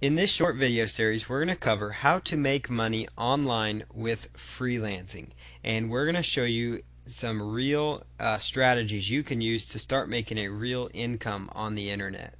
In this short video series, we're going to cover how to make money online with freelancing. And we're going to show you some real strategies you can use to start making a real income on the internet.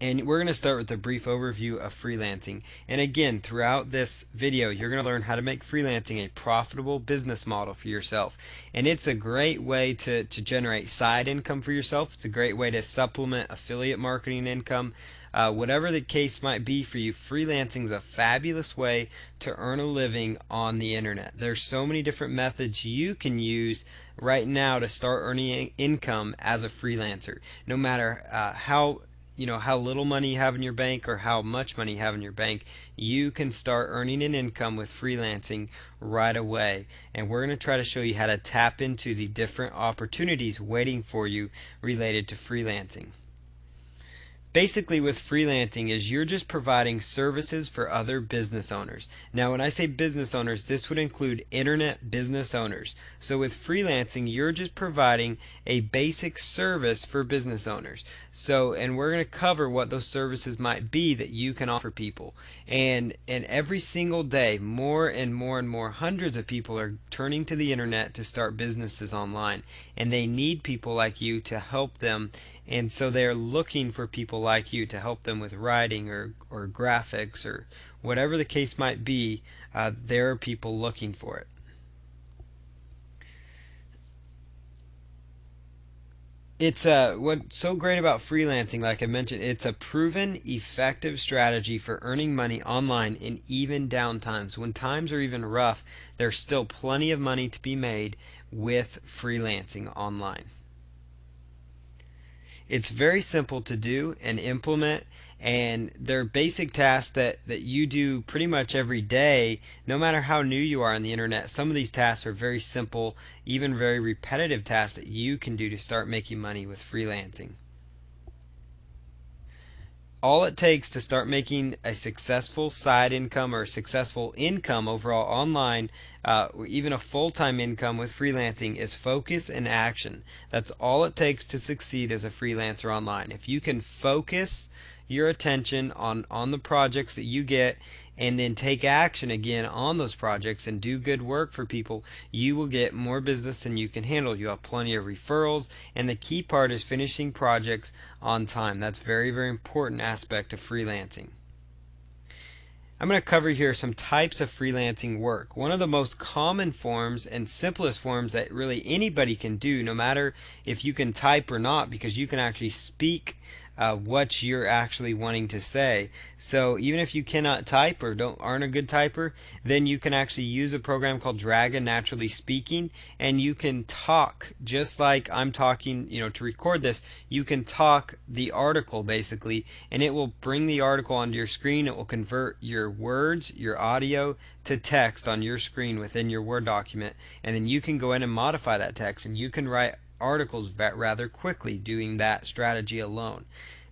And we're going to start with a brief overview of freelancing. And again, throughout this video, you're going to learn how to make freelancing a profitable business model for yourself. And it's a great way to generate side income for yourself. It's a great way to supplement affiliate marketing income. Whatever the case might be for you, freelancing is a fabulous way to earn a living on the internet. There's so many different methods you can use right now to start earning income as a freelancer. No matter how little money you have in your bank or how much money you have in your bank, you can start earning an income with freelancing right away. And we're going to try to show you how to tap into the different opportunities waiting for you related to freelancing. Basically, with freelancing is you're just providing services for other business owners. Now, when I say business owners, this would include internet business owners. So with freelancing, you're just providing a basic service for business owners. And we're going to cover what those services might be that you can offer people. And every single day, more and more and more hundreds of people are turning to the internet to start businesses online. And they need people like you to help them. And so they're looking for people like you to help them with writing or graphics or whatever the case might be. There are people looking for it. It's what's so great about freelancing, like I mentioned, it's a proven effective strategy for earning money online in even down times. When times are even rough, there's still plenty of money to be made with freelancing online. It's very simple to do and implement, and they're basic tasks that you do pretty much every day, no matter how new you are on the internet. Some of these tasks are very simple, even very repetitive tasks that you can do to start making money with freelancing. All it takes to start making a successful side income or successful income overall online, or even a full-time income with freelancing, is focus and action. That's all it takes to succeed as a freelancer online. If you can focus your attention on the projects that you get and then take action again on those projects and do good work for people, you will get more business than you can handle. You have plenty of referrals, and the key part is finishing projects on time. That's a very, very important aspect of freelancing. I'm going to cover here some types of freelancing work. One of the most common forms and simplest forms that really anybody can do, no matter if you can type or not, because you can actually speak what you're actually wanting to say. So even if you cannot type or aren't a good typer, then you can actually use a program called Dragon Naturally Speaking, and you can talk just like I'm talking. To record this, you can talk the article basically, and it will bring the article onto your screen. It will convert your words, your audio, to text on your screen within your Word document, and then you can go in and modify that text, and you can write articles rather quickly doing that strategy alone.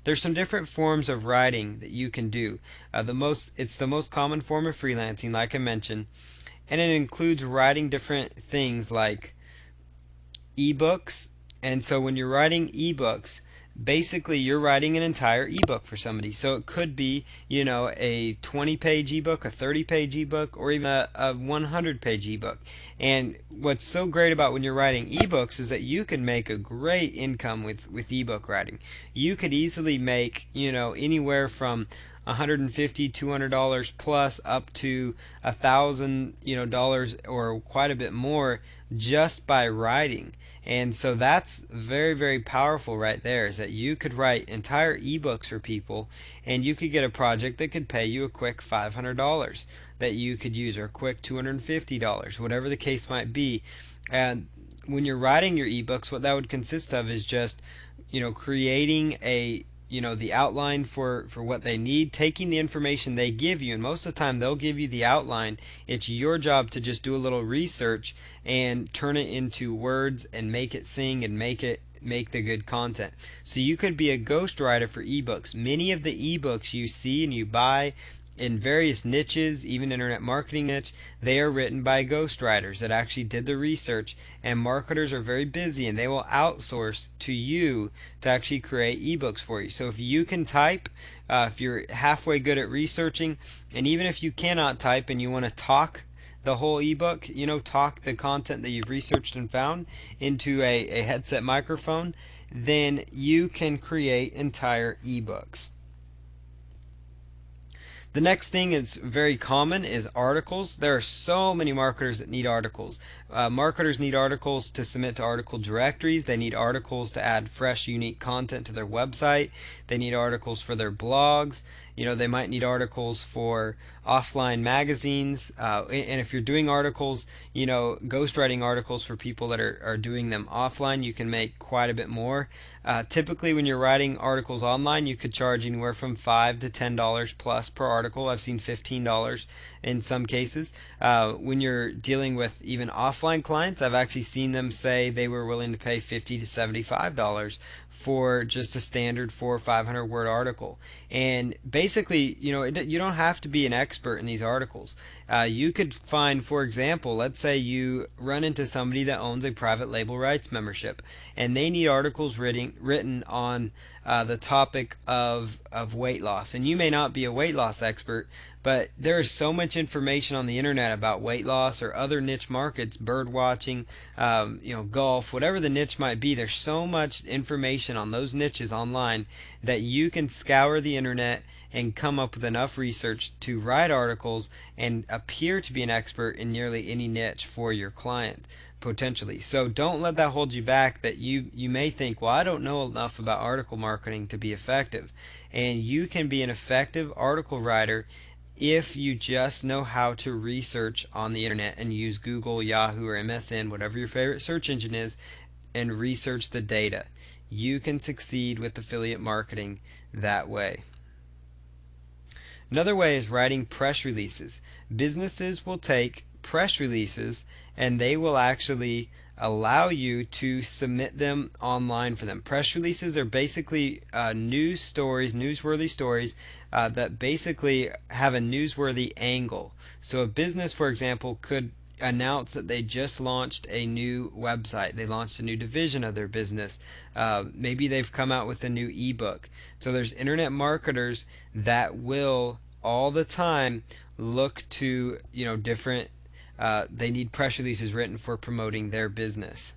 There's some different forms of writing that you can do. It's the most common form of freelancing, like I mentioned, and it includes writing different things like ebooks. And so when you're writing ebooks, basically you're writing an entire ebook for somebody. So it could be, a 20-page ebook, a 30-page ebook, or even a 100-page ebook. And what's so great about when you're writing ebooks is that you can make a great income with ebook writing. You could easily make, anywhere from $150, $200 plus up to $1,000, or quite a bit more just by writing. And so that's very, very powerful right there, is that you could write entire ebooks for people, and you could get a project that could pay you a quick $500 that you could use, or a quick $250, whatever the case might be. And when you're writing your ebooks, what that would consist of is just, creating the outline for what they need, taking the information they give you, and most of the time they'll give you the outline. It's your job to just do a little research and turn it into words and make it sing and make the good content. So you could be a ghostwriter for ebooks. Many of the ebooks you see and you buy in various niches, even internet marketing niche, they are written by ghostwriters that actually did the research, and marketers are very busy and they will outsource to you to actually create ebooks for you. So if you can type, if you're halfway good at researching, and even if you cannot type and you want to talk the whole ebook, talk the content that you've researched and found into a headset microphone, then you can create entire ebooks. The next thing is very common is articles. There are so many marketers that need articles. Marketers need articles to submit to article directories. They need articles to add fresh, unique content to their website. They need articles for their blogs. They might need articles for offline magazines. And if you're doing articles, ghostwriting articles for people that are doing them offline, you can make quite a bit more. Typically, when you're writing articles online, you could charge anywhere from $5 to $10 plus per article. I've seen $15 in some cases. When you're dealing with even offline clients, I've actually seen them say they were willing to pay $50 to $75 for just a standard 400 or 500 word article. And basically, you don't have to be an expert in these articles. You could find, for example, let's say you run into somebody that owns a private label rights membership and they need articles written on the topic of weight loss. And you may not be a weight loss expert, but there is so much information on the internet about weight loss or other niche markets, bird watching, golf, whatever the niche might be. There's so much information on those niches online that you can scour the internet and come up with enough research to write articles and appear to be an expert in nearly any niche for your client potentially. So don't let that hold you back, that you may think, well, I don't know enough about article marketing to be effective. And you can be an effective article writer if you just know how to research on the internet and use Google, Yahoo, or MSN, whatever your favorite search engine is, and research the data. You can succeed with affiliate marketing that way. Another way is writing press releases. Businesses will take press releases and they will actually allow you to submit them online for them. Press releases are basically newsworthy stories that basically have a newsworthy angle. So a business, for example, could announce that they just launched a new website. They launched a new division of their business. Maybe they've come out with a new ebook. So there's internet marketers that will all the time look to different they need press releases written for promoting their business.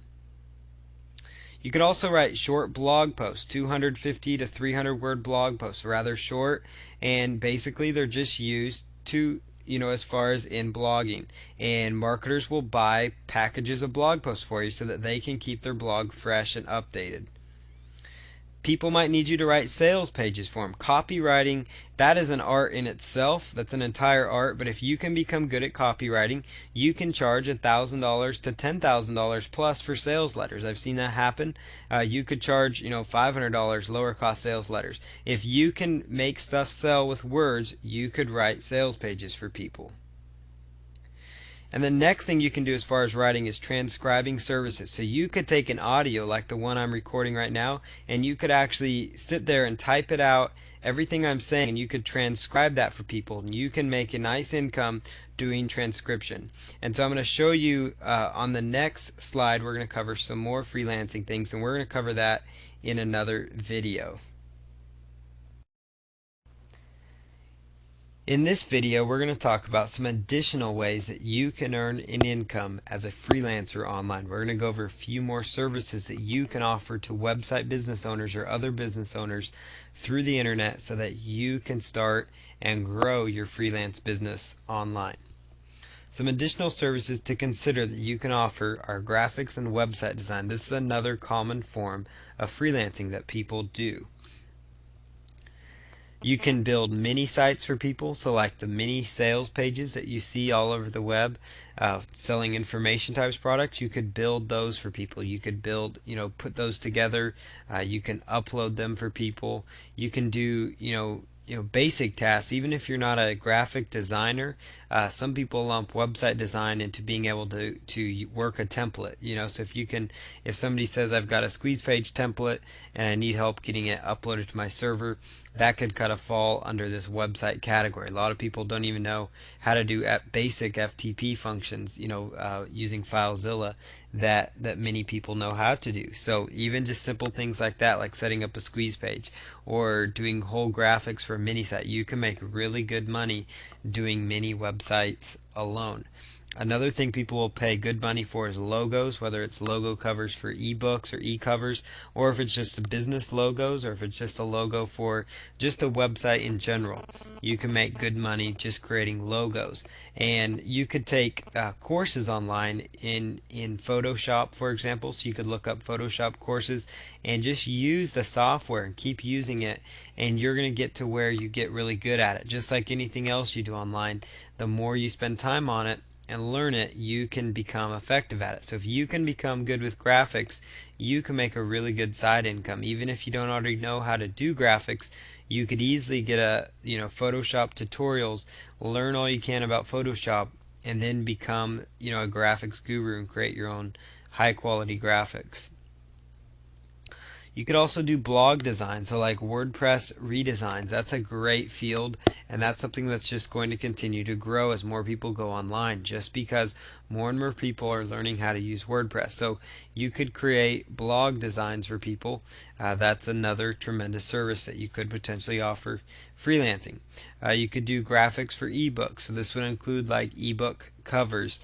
You could also write short blog posts, 250 to 300 word blog posts, rather short, and basically they're just used to as far as in blogging, and marketers will buy packages of blog posts for you so that they can keep their blog fresh and updated. People might need you to write sales pages for them. Copywriting, that is an art in itself. That's an entire art. But if you can become good at copywriting, you can charge $1,000 to $10,000 plus for sales letters. I've seen that happen. You could charge, $500 lower cost sales letters. If you can make stuff sell with words, you could write sales pages for people. And the next thing you can do as far as writing is transcribing services. So you could take an audio like the one I'm recording right now, and you could actually sit there and type it out, everything I'm saying, and you could transcribe that for people. And you can make a nice income doing transcription. And so I'm going to show you on the next slide, we're going to cover some more freelancing things, and we're going to cover that in another video. In this video, we're going to talk about some additional ways that you can earn an income as a freelancer online. We're going to go over a few more services that you can offer to website business owners or other business owners through the internet so that you can start and grow your freelance business online. Some additional services to consider that you can offer are graphics and website design. This is another common form of freelancing that people do. You can build mini sites for people, so like the mini sales pages that you see all over the web, selling information types products, you could build those for people. You could build, put those together. You can upload them for people. You can do, basic tasks. Even if you're not a graphic designer, some people lump website design into being able to work a template. So if somebody says I've got a squeeze page template and I need help getting it uploaded to my server, that could kind of fall under this website category. A lot of people don't even know how to do basic FTP functions, using FileZilla that many people know how to do. So even just simple things like that, like setting up a squeeze page or doing whole graphics for a mini site, you can make really good money doing mini websites alone. Another thing people will pay good money for is logos, whether it's logo covers for ebooks or e-covers, or if it's just business logos, or if it's just a logo for just a website in general. You can make good money just creating logos. And you could take courses online in Photoshop, for example. So you could look up Photoshop courses and just use the software and keep using it, and you're going to get to where you get really good at it. Just like anything else you do online, the more you spend time on it and learn it, you can become effective at it. So if you can become good with graphics, you can make a really good side income. Even if you don't already know how to do graphics, you could easily get Photoshop tutorials, learn all you can about Photoshop, and then become a graphics guru and create your own high quality graphics. You could also do blog design, so like WordPress redesigns. That's a great field, and that's something that's just going to continue to grow as more people go online, just because more and more people are learning how to use WordPress. So you could create blog designs for people. That's another tremendous service that you could potentially offer freelancing. You could do graphics for ebooks, so this would include like ebook covers.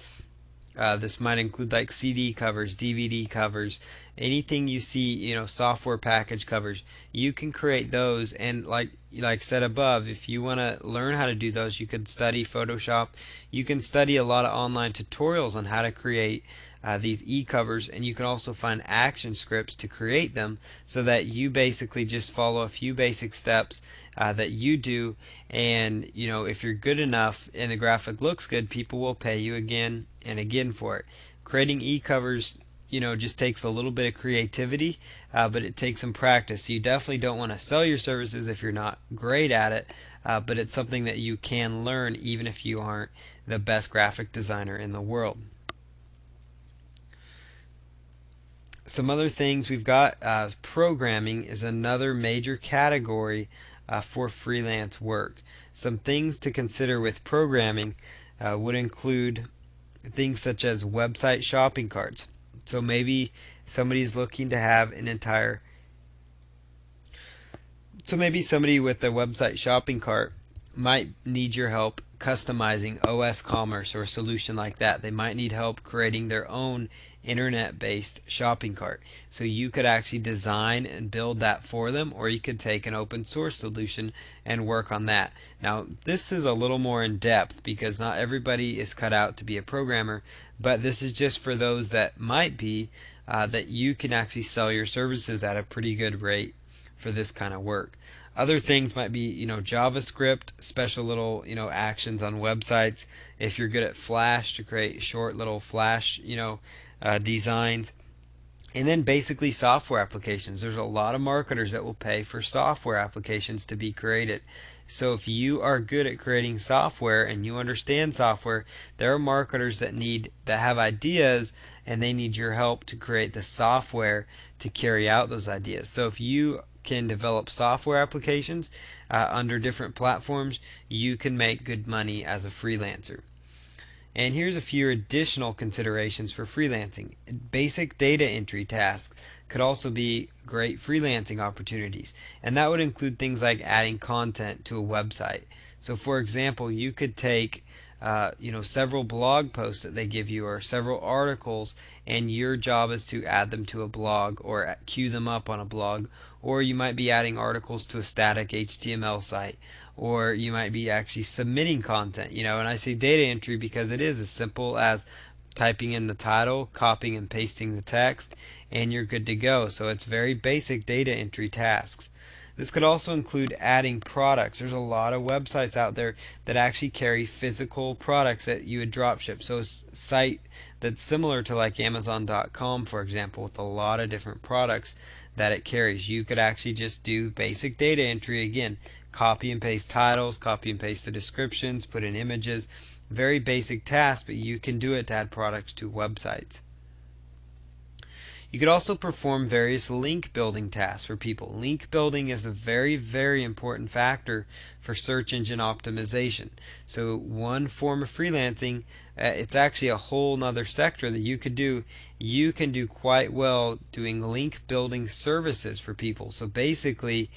This might include like CD covers, DVD covers, anything you see, software package covers. You can create those, and like said above, if you want to learn how to do those, you could study Photoshop. You can study a lot of online tutorials on how to create these e-covers, and you can also find action scripts to create them, so that you basically just follow a few basic steps that you do, and if you're good enough and the graphic looks good, people will pay you again and again for it. Creating e-covers just takes a little bit of creativity, but it takes some practice. So you definitely don't want to sell your services if you're not great at it, but it's something that you can learn even if you aren't the best graphic designer in the world. Some other things we've got, programming is another major category for freelance work. Some things to consider with programming would include things such as website shopping carts. So maybe somebody's looking to have an entire so maybe somebody with a website shopping cart might need your help customizing OS Commerce or a solution like that. They might need help creating their own internet-based shopping cart. So you could actually design and build that for them, or you could take an open source solution and work on that. Now, this is a little more in depth because not everybody is cut out to be a programmer, but this is just for those that might be, that you can actually sell your services at a pretty good rate for this kind of work. Other things might be, JavaScript, special little, actions on websites. If you're good at Flash, to create short little Flash, designs. And then basically software applications. There's a lot of marketers that will pay for software applications to be created. So if you are good at creating software and you understand software, there are marketers that have ideas, and they need your help to create the software to carry out those ideas. So if you can develop software applications under different platforms, you can make good money as a freelancer. And here's a few additional considerations for freelancing. Basic data entry tasks could also be great freelancing opportunities, and that would include things like adding content to a website. So for example, you could take several blog posts that they give you, or several articles, and your job is to add them to a blog or queue them up on a blog. Or you might be adding articles to a static HTML site, or you might be actually submitting content. And I say data entry because it is as simple as typing in the title, copying and pasting the text, and you're good to go. So it's very basic data entry tasks. This could also include adding products. There's a lot of websites out there that actually carry physical products that you would drop ship. So a site that's similar to like Amazon.com, for example, with a lot of different products that it carries. You could actually just do basic data entry again, copy and paste titles, copy and paste the descriptions, put in images. Very basic task, but you can do it to add products to websites. You could also perform various link building tasks for people. Link building is a very, very important factor for search engine optimization. So one form of freelancing, it's actually a whole nother sector that you could do. You can do quite well doing link building services for people. So basically,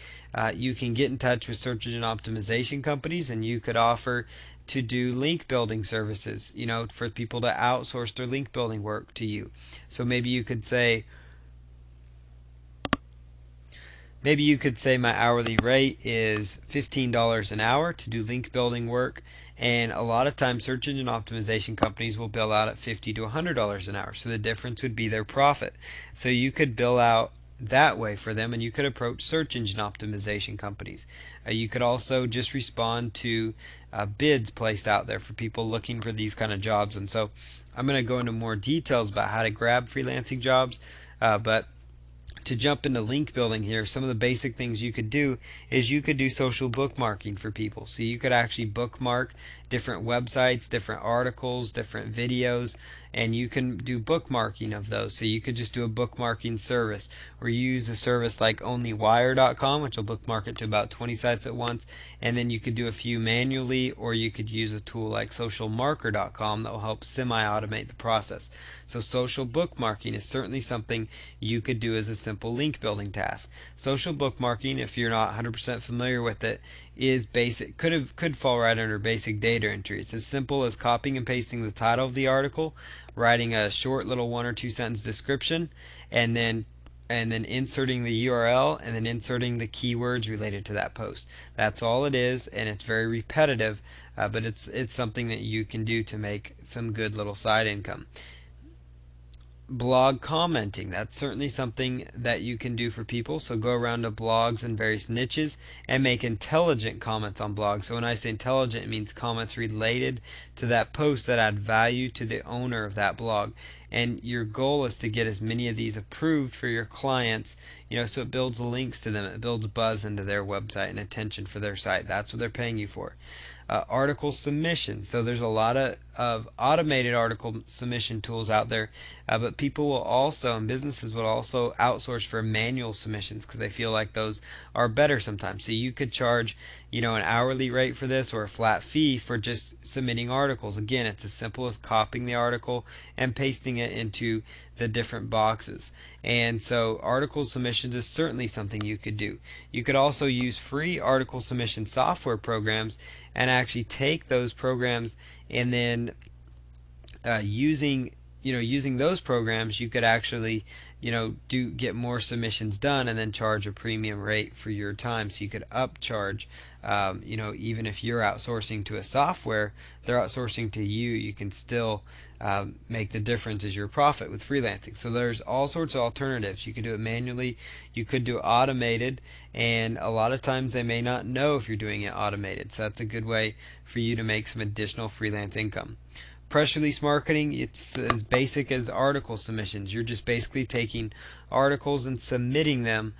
you can get in touch with search engine optimization companies and you could offer to do link building services, for people to outsource their link building work to you. So maybe you could say my hourly rate is $15 an hour to do link building work, and a lot of times search engine optimization companies will bill out at $50 to $100 an hour. So the difference would be their profit. So you could bill out that way for them, and you could approach search engine optimization companies. You could also just respond to bids placed out there for people looking for these kind of jobs. And so I'm going to go into more details about how to grab freelancing jobs, but to jump into link building here, some of the basic things you could do is you could do social bookmarking for people. So you could actually bookmark different websites, different articles, different videos, and you can do bookmarking of those. So you could just do a bookmarking service, or use a service like onlywire.com, which will bookmark it to about 20 sites at once, and then you could do a few manually, or you could use a tool like socialmarker.com that will help semi-automate the process. So social bookmarking is certainly something you could do as a simple link building task. Social bookmarking, if you're not 100% familiar with it, is basic, could fall right under basic data entry. It's as simple as copying and pasting the title of the article, writing a short little 1 or 2 sentence description, and then inserting the URL, and then inserting the keywords related to that post. That's all it is, and it's very repetitive, but it's something that you can do to make some good little side income. Blog commenting, that's certainly something that you can do for people. So go around to blogs in various niches and make intelligent comments on blogs. So when I say intelligent, it means comments related to that post that add value to the owner of that blog. And your goal is to get as many of these approved for your clients, so it builds links to them, it builds buzz into their website and attention for their site. That's what they're paying you for. Article submission. So there's a lot of automated article submission tools out there, but people will also, and businesses will also outsource for manual submissions because they feel like those are better sometimes. So you could charge, an hourly rate for this, or a flat fee for just submitting articles. Again, it's as simple as copying the article and pasting it into the different boxes. And so article submissions is certainly something you could do. You could also use free article submission software programs and actually take those programs, and then using those programs, you could actually get more submissions done, and then charge a premium rate for your time. So you could upcharge, even if you're outsourcing to a software, they're outsourcing to you, you can still make the difference as your profit with freelancing. So there's all sorts of alternatives. You could do it manually, you could do it automated, and a lot of times they may not know if you're doing it automated. So that's a good way for you to make some additional freelance income. Press release marketing, it's as basic as article submissions. You're just basically taking articles and submitting them.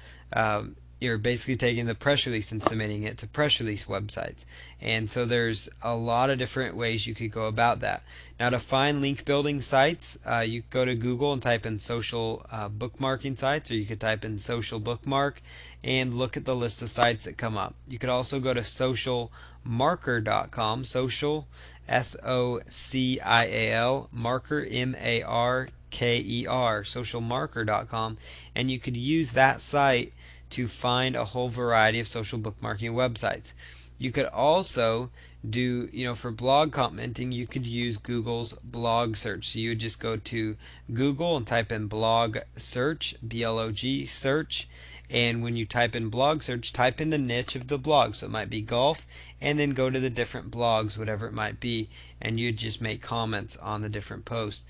You're basically taking the press release and submitting it to press release websites. And so there's a lot of different ways you could go about that. Now, to find link building sites, you could go to Google and type in social bookmarking sites, or you could type in social bookmark and look at the list of sites that come up. You could also go to socialmarker.com, social SOCIAL, marker, MARKER, socialmarker.com, and you could use that site to find a whole variety of social bookmarking websites. You could also do, for blog commenting, you could use Google's blog search. So you would just go to Google and type in blog search, BLOG search, and when you type in blog search, type in the niche of the blog. So it might be golf, and then go to the different blogs, whatever it might be, and you just make comments on the different posts.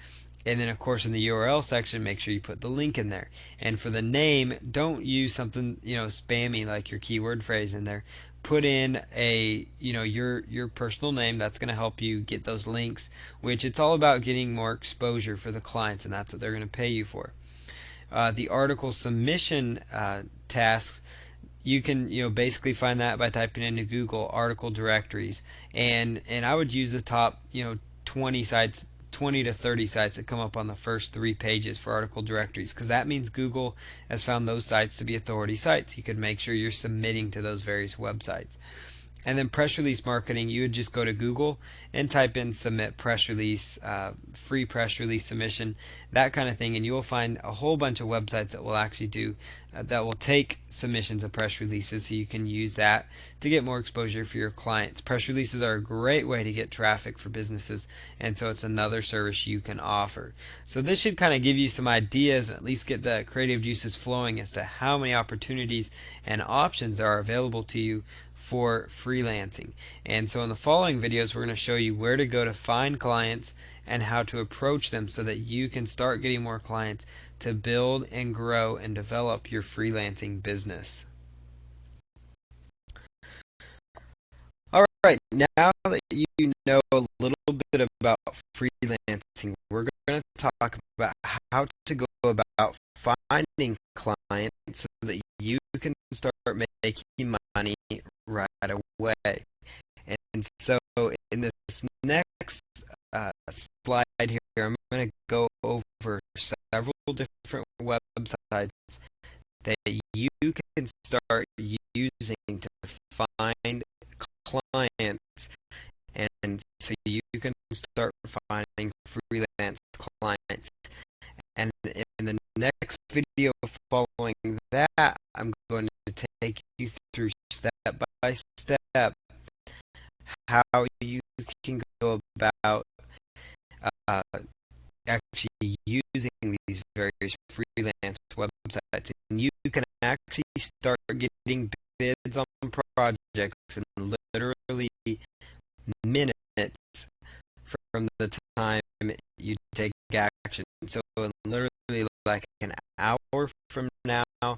And then, of course, in the URL section, make sure you put the link in there. And for the name, don't use something, spammy like your keyword phrase in there. Put in your personal name. That's going to help you get those links, which it's all about getting more exposure for the clients, and that's what they're going to pay you for. The article submission tasks, you can basically find that by typing into Google article directories, and I would use the top 20 sites, 20 to 30 sites that come up on the first 3 pages for article directories, because that means Google has found those sites to be authority sites. You could make sure you're submitting to those various websites. And then press release marketing, you would just go to Google and type in submit press release, free press release submission, that kind of thing, and you will find a whole bunch of websites that will actually do that will take submissions of press releases, so you can use that to get more exposure for your clients. Press releases are a great way to get traffic for businesses, and so it's another service you can offer. So this should kind of give you some ideas and at least get the creative juices flowing as to how many opportunities and options are available to you for freelancing. And so in the following videos, we're going to show you where to go to find clients and how to approach them so that you can start getting more clients to build and grow and develop your freelancing business. All right, now that you know a little bit about freelancing, we're going to talk about how to go about finding clients so that you can start making money right away. And so in this next slide here, I'm going to go over several different websites that you can start using to find clients, and so you can start finding freelance clients. And in the next video following that, I'm going to take you through step by step how you can go about uh, actually using these various freelance websites, and you can actually start getting bids on projects in literally minutes from the time you take action. So in literally like an hour from now, a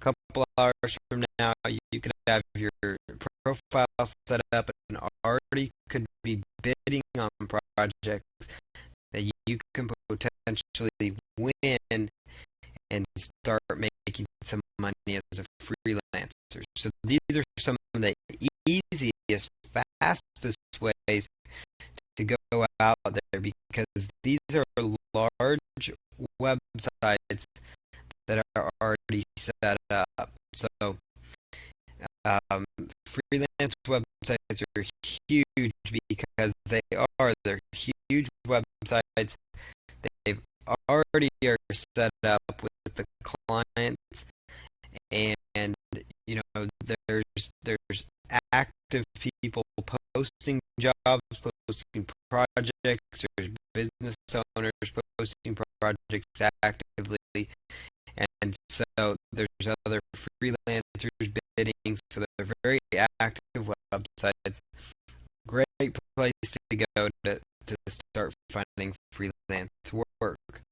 couple hours from now, you could have your profile set up and already could be bidding on projects that you can potentially win and start making some money as a freelancer. So these are some of the easiest, fastest ways to go out there, because these are large websites that are already set up. So freelance websites are huge because they're huge websites. They've already are set up with the clients, and there's active people posting jobs, posting projects. There's business owners posting projects actively, and so there's other freelancers bidding. So they're very active websites. Great place to go to start finding freelance work.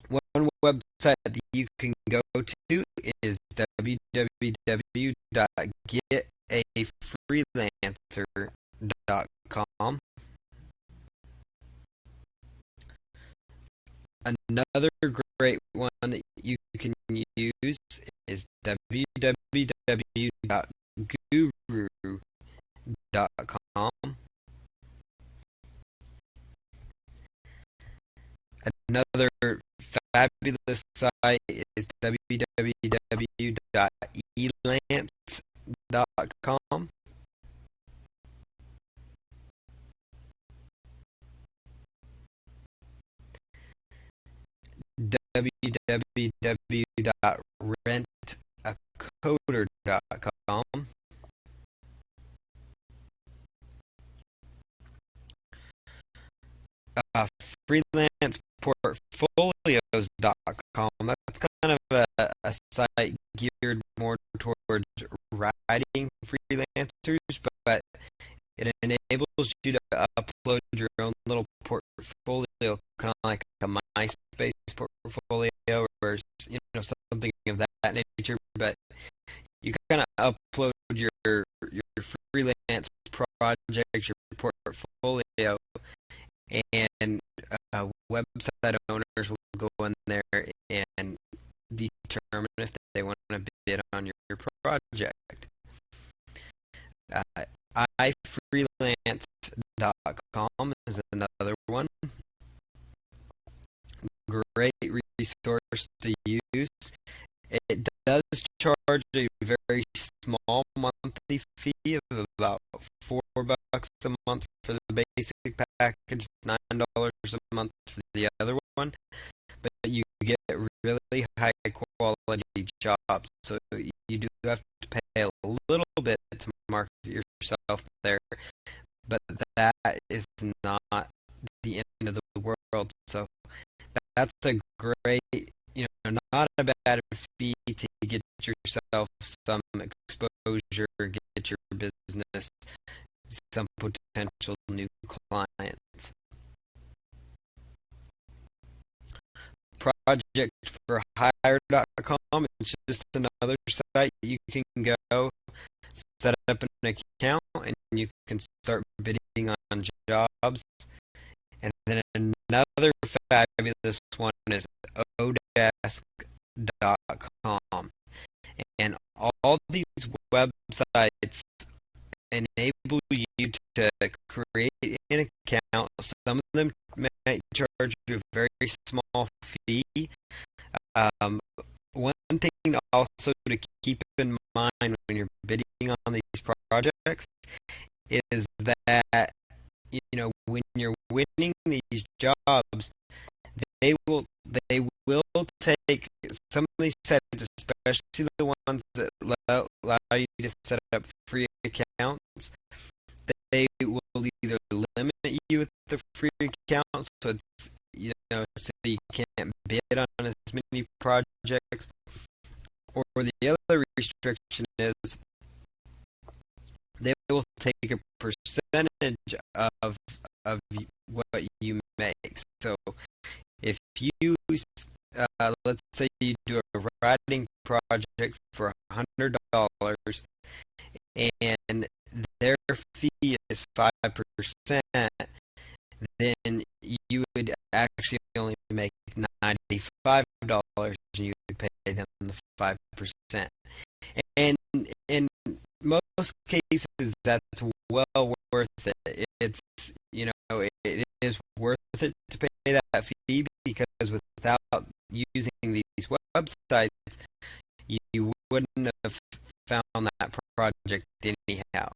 One website that you can go to is www.getafreelancer.com. Another great one that you can use is www.guru.com. Another fabulous site is www.elance.com. www.rentacoder.com. Freelanceportfolios.com. That's kind of a site geared more towards writing freelancers, but It enables you to upload your own little portfolio, kind of like a MySpace portfolio or something of that nature. But you kind of upload your freelance projects, your portfolio, and website owners will go in there and determine if they want to bid on your project. iFreelance.com is another one. Great resource to use. It does charge a very small monthly fee of about $4 a month for the basic package, $9 a month for the other one, but you get really high quality jobs. So you do have to pay a little bit to market yourself there, but that is not the end of the world. So that's a great, not a bad fee to get yourself some exposure, get your business some potential new clients. Projectforhire.com is just another site you can go set up an account and you can start bidding on jobs. And then another fabulous one is odesk.com. And all these websites enable you to create an account. Some of them might charge you a very small fee. One thing also to keep in mind when you're bidding on these projects is that when you're winning these jobs, they will take some of these sites, especially the ones that allow you to set up free accounts. They will either limit you with the free accounts, so it's so you can't bid on as many projects, or the other restriction is they will take a percentage of what you make. So if you let's say you do a writing project for $100 and their fee is 5%, then you would actually only make $95 and you would pay them the 5%. And in most cases, that's well worth it. It's, it is worth it to pay that fee, because without using these websites, you wouldn't have found that project anyhow.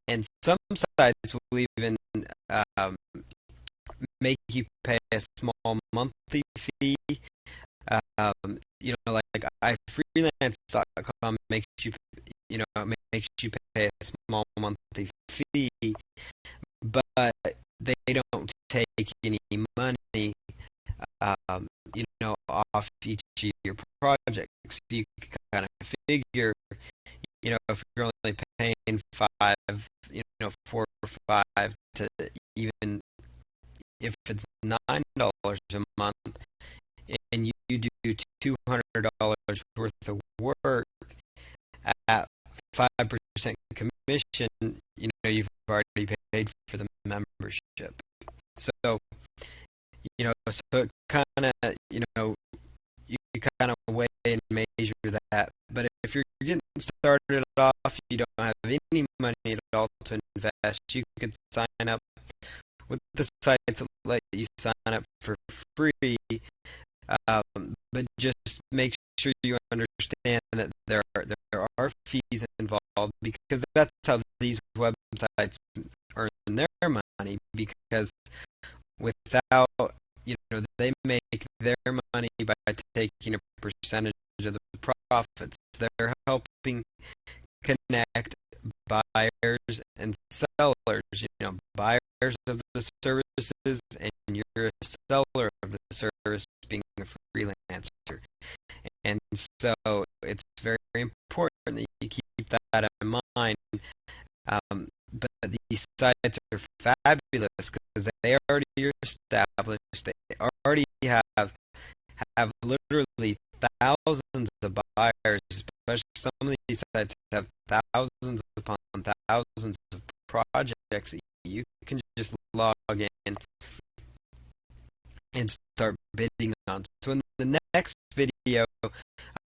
And some sites will even make you pay a small monthly fee. Like iFreelance.com makes you pay a small monthly fee, but they don't take any money, off each of your projects. So you can kind of figure, if you're only paying $4 or $5 to, even if it's $9 a month, and you do $200 worth of work at 5% commission, you've already paid for the membership. So, so it kind of, you kind of weigh and measure that. But if you're getting started off, you don't have any money at all to invest, you could sign up with the sites that let you sign up for free. But just make sure you understand that there are fees involved, because that's how these websites earn their money. Because without, they make their money by taking a percentage of the profits. They're helping connect buyers and sellers, buyers of the services, and you're a seller of the service, being a freelancer. And so it's very important that you keep that in mind. But these sites are fabulous because they already are established. They already have literally thousands of buyers, especially some of these sites have thousands upon thousands of projects that you can just log in and start bidding on. So in the next video,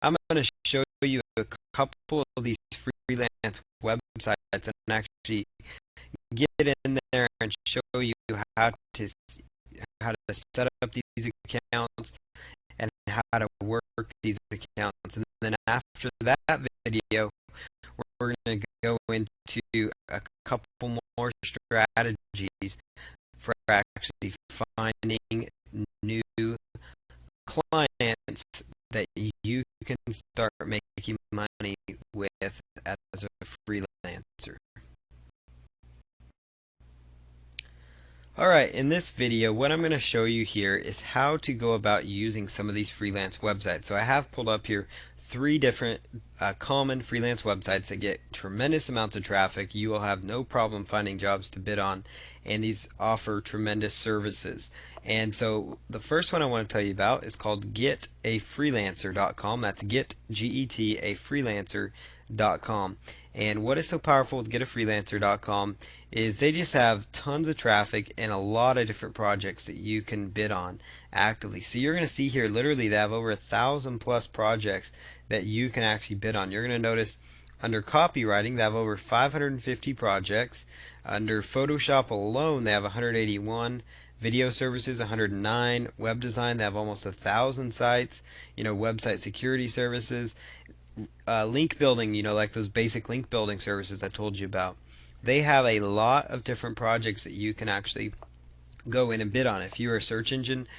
I'm going to show you a couple of these freelance websites and actually get in there and show you how to set up these accounts and how to work these accounts. And then after that video, we're going to go into a couple more strategies for actually finding new clients that you can start making money with as a freelancer. Alright, in this video, what I'm going to show you here is how to go about using some of these freelance websites. So I have pulled up here 3 different common freelance websites that get tremendous amounts of traffic. You will have no problem finding jobs to bid on, and these offer tremendous services. And so the first one I want to tell you about is called getafreelancer.com. That's getafreelancer.com. And what is so powerful with getafreelancer.com is they just have tons of traffic and a lot of different projects that you can bid on actively. So you're going to see here literally they have over 1,000 plus projects that you can actually bid on. You're going to notice under copywriting they have over 550 projects. Under Photoshop alone they have 181. Video services 109. Web design they have almost 1,000 sites. Website security services. Link building, like those basic link building services I told you about. They have a lot of different projects that you can actually go in and bid on. If you're a search engine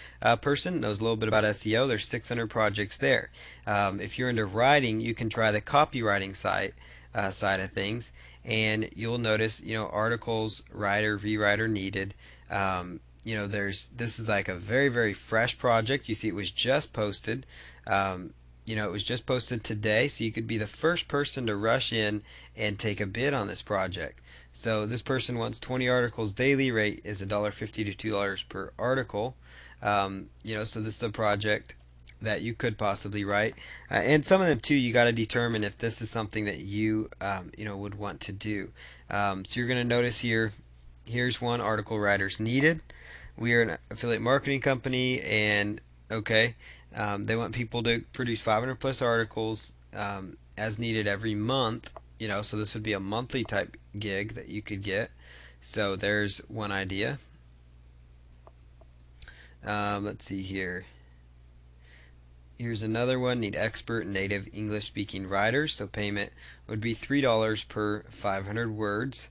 person, knows a little bit about SEO, there's 600 projects there. If you're into writing, you can try the copywriting side of things, and you'll notice, articles, writer, rewriter needed. This is like a very, very fresh project. You see, it was just posted. It was just posted today, so you could be the first person to rush in and take a bid on this project. So this person wants 20 articles daily. Rate is $1.50 to $2 per article. So this is a project that you could possibly write. And some of them too, you got to determine if this is something that you would want to do. So you're going to notice here. Here's one: article writers needed. We are an affiliate marketing company, and okay. They want people to produce 500 plus articles as needed every month. So this would be a monthly type gig that you could get. So there's one idea. Let's see here. Here's another one: need expert native English speaking writers. So payment would be $3 per 500 words.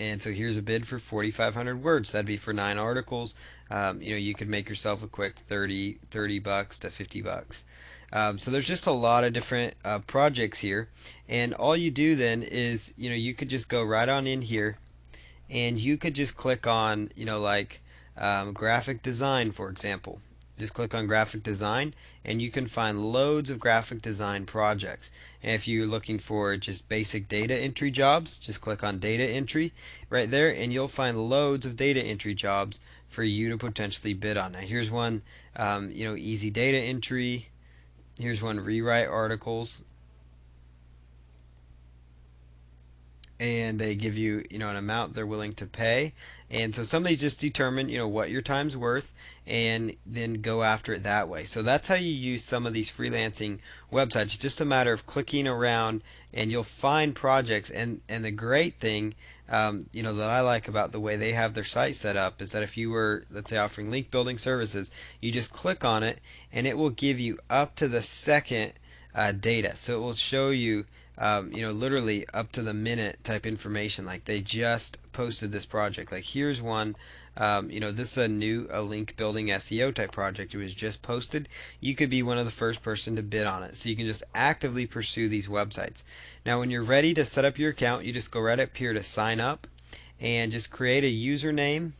And so here's a bid for 4,500 words. That'd be for 9 articles. You could make yourself a quick $30 to $50. So there's just a lot of different projects here, and all you do then is you could just go right on in here, and you could just click on graphic design, for example. Just click on graphic design, and you can find loads of graphic design projects. And if you're looking for just basic data entry jobs, just click on data entry right there, and you'll find loads of data entry jobs for you to potentially bid on. Now here's one, easy data entry. Here's one, rewrite articles. And they give you, an amount they're willing to pay. And so somebody just determine, what your time's worth, and then go after it that way. So that's how you use some of these freelancing websites. It's just a matter of clicking around, and you'll find projects. And the great thing, that I like about the way they have their site set up is that if you were, let's say, offering link building services, you just click on it, and it will give you up to the second data. So it will show you literally up to the minute type information. Like they just posted this project. Like here's one, this is a link building SEO type project. It was just posted. You could be one of the first person to bid on it. So you can just actively pursue these websites. Now when you're ready to set up your account, you just go right up here to sign up and just create a username.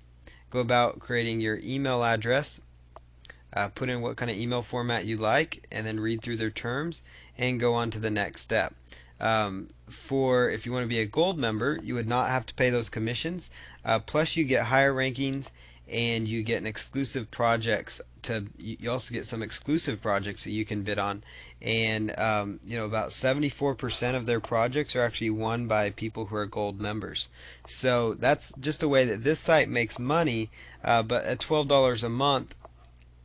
Go about creating your email address. Put in what kind of email format you like, and then read through their terms and go on to the next step. For if you want to be a gold member, you would not have to pay those commissions. Plus, you get higher rankings and you get an exclusive projects to. You also get some exclusive projects that you can bid on, and about 74% of their projects are actually won by people who are gold members. So that's just a way that this site makes money. But at $12 a month,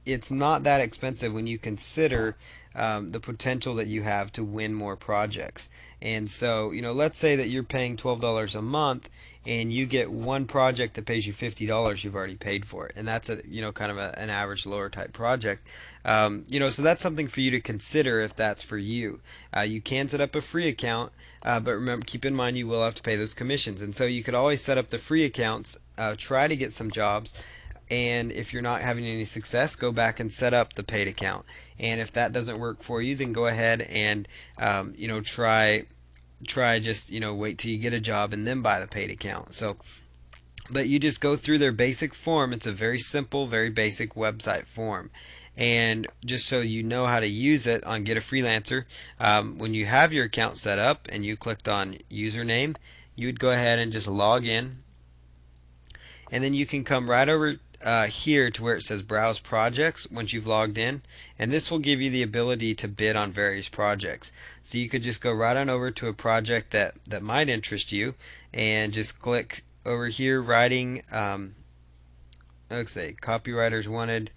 it's not that expensive when you consider the potential that you have to win more projects. And so, let's say that you're paying $12 a month and you get one project that pays you $50, you've already paid for it. And that's kind of an average lower type project. So that's something for you to consider if that's for you. You can set up a free account, but remember, keep in mind you will have to pay those commissions. And so you could always set up the free accounts, try to get some jobs, and if you're not having any success, go back and set up the paid account. And if that doesn't work for you, then go ahead and try just wait till you get a job and then buy the paid account. So, but you just go through their basic form. It's a very simple, very basic website form. And just so you know how to use it on Get a Freelancer, when you have your account set up and you clicked on username, you would go ahead and just log in, and then you can come right over here to where it says Browse Projects once you've logged in, and this will give you the ability to bid on various projects. So you could just go right on over to a project that might interest you and just click over here, writing, let's say copywriters wanted,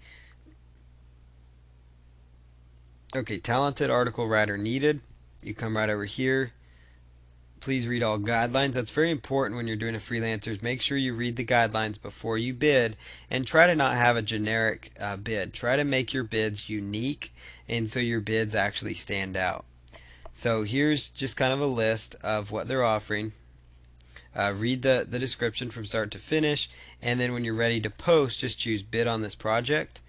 okay, talented article writer needed. You come right over here. Please read all guidelines. That's very important when you're doing a freelancer. Make sure you read the guidelines before you bid, and try to not have a generic bid. Try to make your bids unique, and so your bids actually stand out. So here's just kind of a list of what they're offering. Read the description from start to finish, and then when you're ready to post, just choose bid on this project,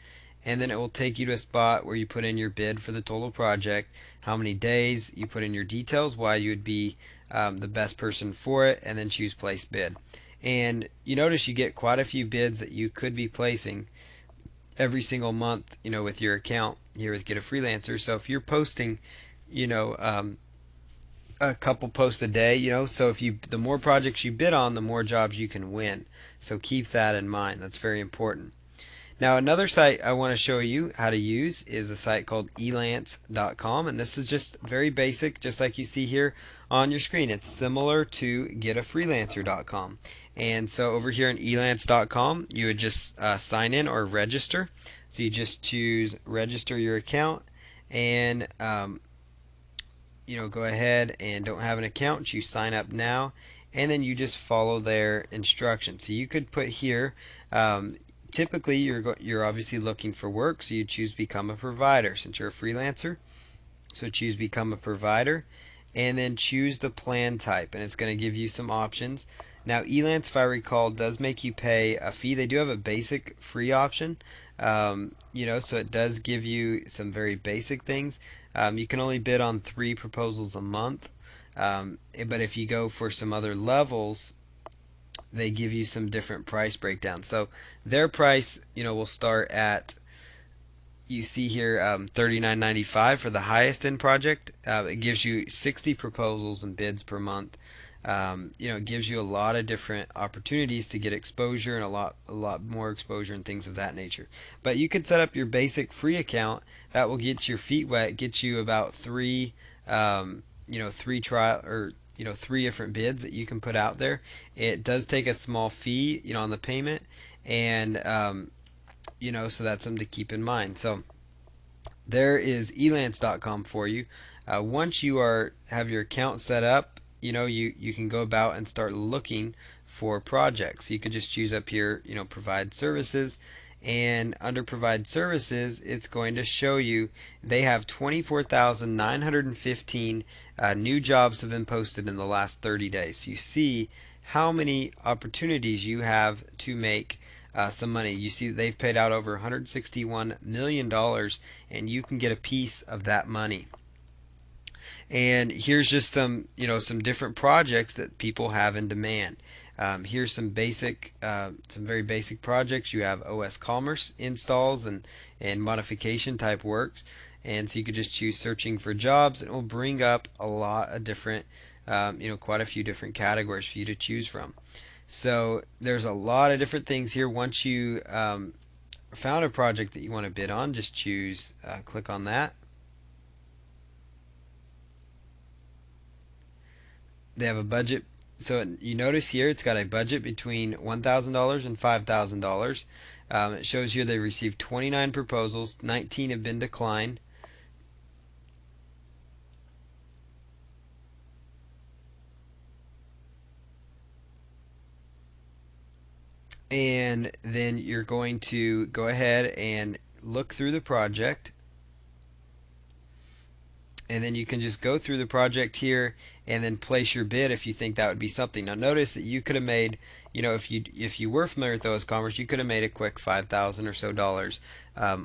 and then it will take you to a spot where you put in your bid for the total project, how many days, you put in your details, why you would be the best person for it, and then choose place bid. And you notice you get quite a few bids that you could be placing every single month, with your account here with Get a Freelancer. So if you're posting, a couple posts a day, so if the more projects you bid on, the more jobs you can win. So keep that in mind. That's very important. Now, another site I want to show you how to use is a site called elance.com, and this is just very basic, just like you see here on your screen. It's similar to getafreelancer.com. And so over here in elance.com, you would just sign in or register. So you just choose register your account, and go ahead and don't have an account, choose sign up now, and then you just follow their instructions. So you could put here, typically you're obviously looking for work, so you choose become a provider since you're a freelancer. So choose become a provider, and then choose the plan type, and it's going to give you some options. Now, Elance, if I recall, does make you pay a fee. They do have a basic free option, so it does give you some very basic things. You can only bid on 3 proposals a month, but if you go for some other levels, they give you some different price breakdowns. So their price, will start at, you see here, $39.95 for the highest end project. It gives you 60 proposals and bids per month. It gives you a lot of different opportunities to get exposure and a lot more exposure and things of that nature. But you could set up your basic free account that will get your feet wet, get you about 3 trial or 3 different bids that you can put out there. It does take a small fee, on the payment, and so that's something to keep in mind. So there is elance.com for you. Once you have your account set up, you can go about and start looking for projects. You could just choose up here, provide services, and under provide services, it's going to show you they have 24,915 new jobs have been posted in the last 30 days. So you see how many opportunities you have to make some money. You see that they've paid out over $161 million, and you can get a piece of that money. And here's just some different projects that people have in demand. Here's some very basic projects. You have OS Commerce installs and modification type works, and so you could just choose searching for jobs, and it will bring up a lot of different, quite a few different categories for you to choose from. So there's a lot of different things here. Once you found a project that you want to bid on, just choose, click on that. They have a budget. So you notice here it's got a budget between $1,000 and $5,000. It shows here they received 29 proposals, 19 have been declined. And then you're going to go ahead and look through the project, and then you can just go through the project here and then place your bid if you think that would be something. Now notice that you could have made, if you were familiar with OS Commerce, you could have made a quick $5,000 or so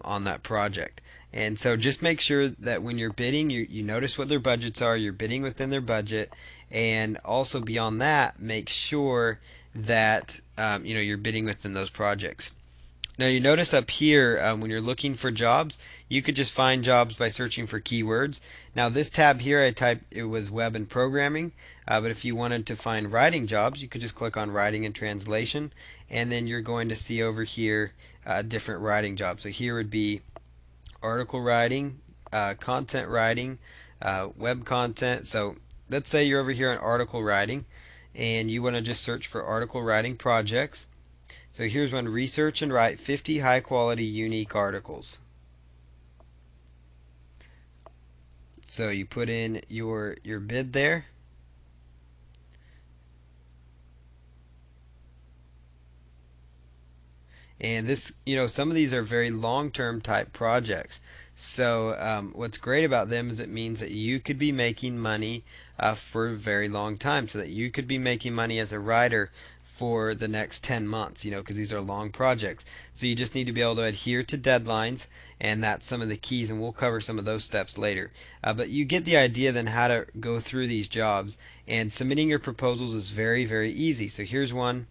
on that project. And so just make sure that when you're bidding, you notice what their budgets are, you're bidding within their budget, and also beyond that, make sure that you're bidding within those projects. Now you notice up here when you're looking for jobs, you could just find jobs by searching for keywords. Now this tab here, I typed it was web and programming, but if you wanted to find writing jobs, you could just click on writing and translation, and then you're going to see over here different writing jobs. So here would be article writing, content writing, web content. So let's say you're over here on article writing, and you want to just search for article writing projects. So here's one: research and write 50 high quality unique articles. So you put in your bid there. And this, some of these are very long-term type projects. So what's great about them is it means that you could be making money for a very long time, so that you could be making money as a writer for the next 10 months, because these are long projects. So you just need to be able to adhere to deadlines, and that's some of the keys, and we'll cover some of those steps later. But you get the idea then how to go through these jobs, and submitting your proposals is very, very easy. So here's one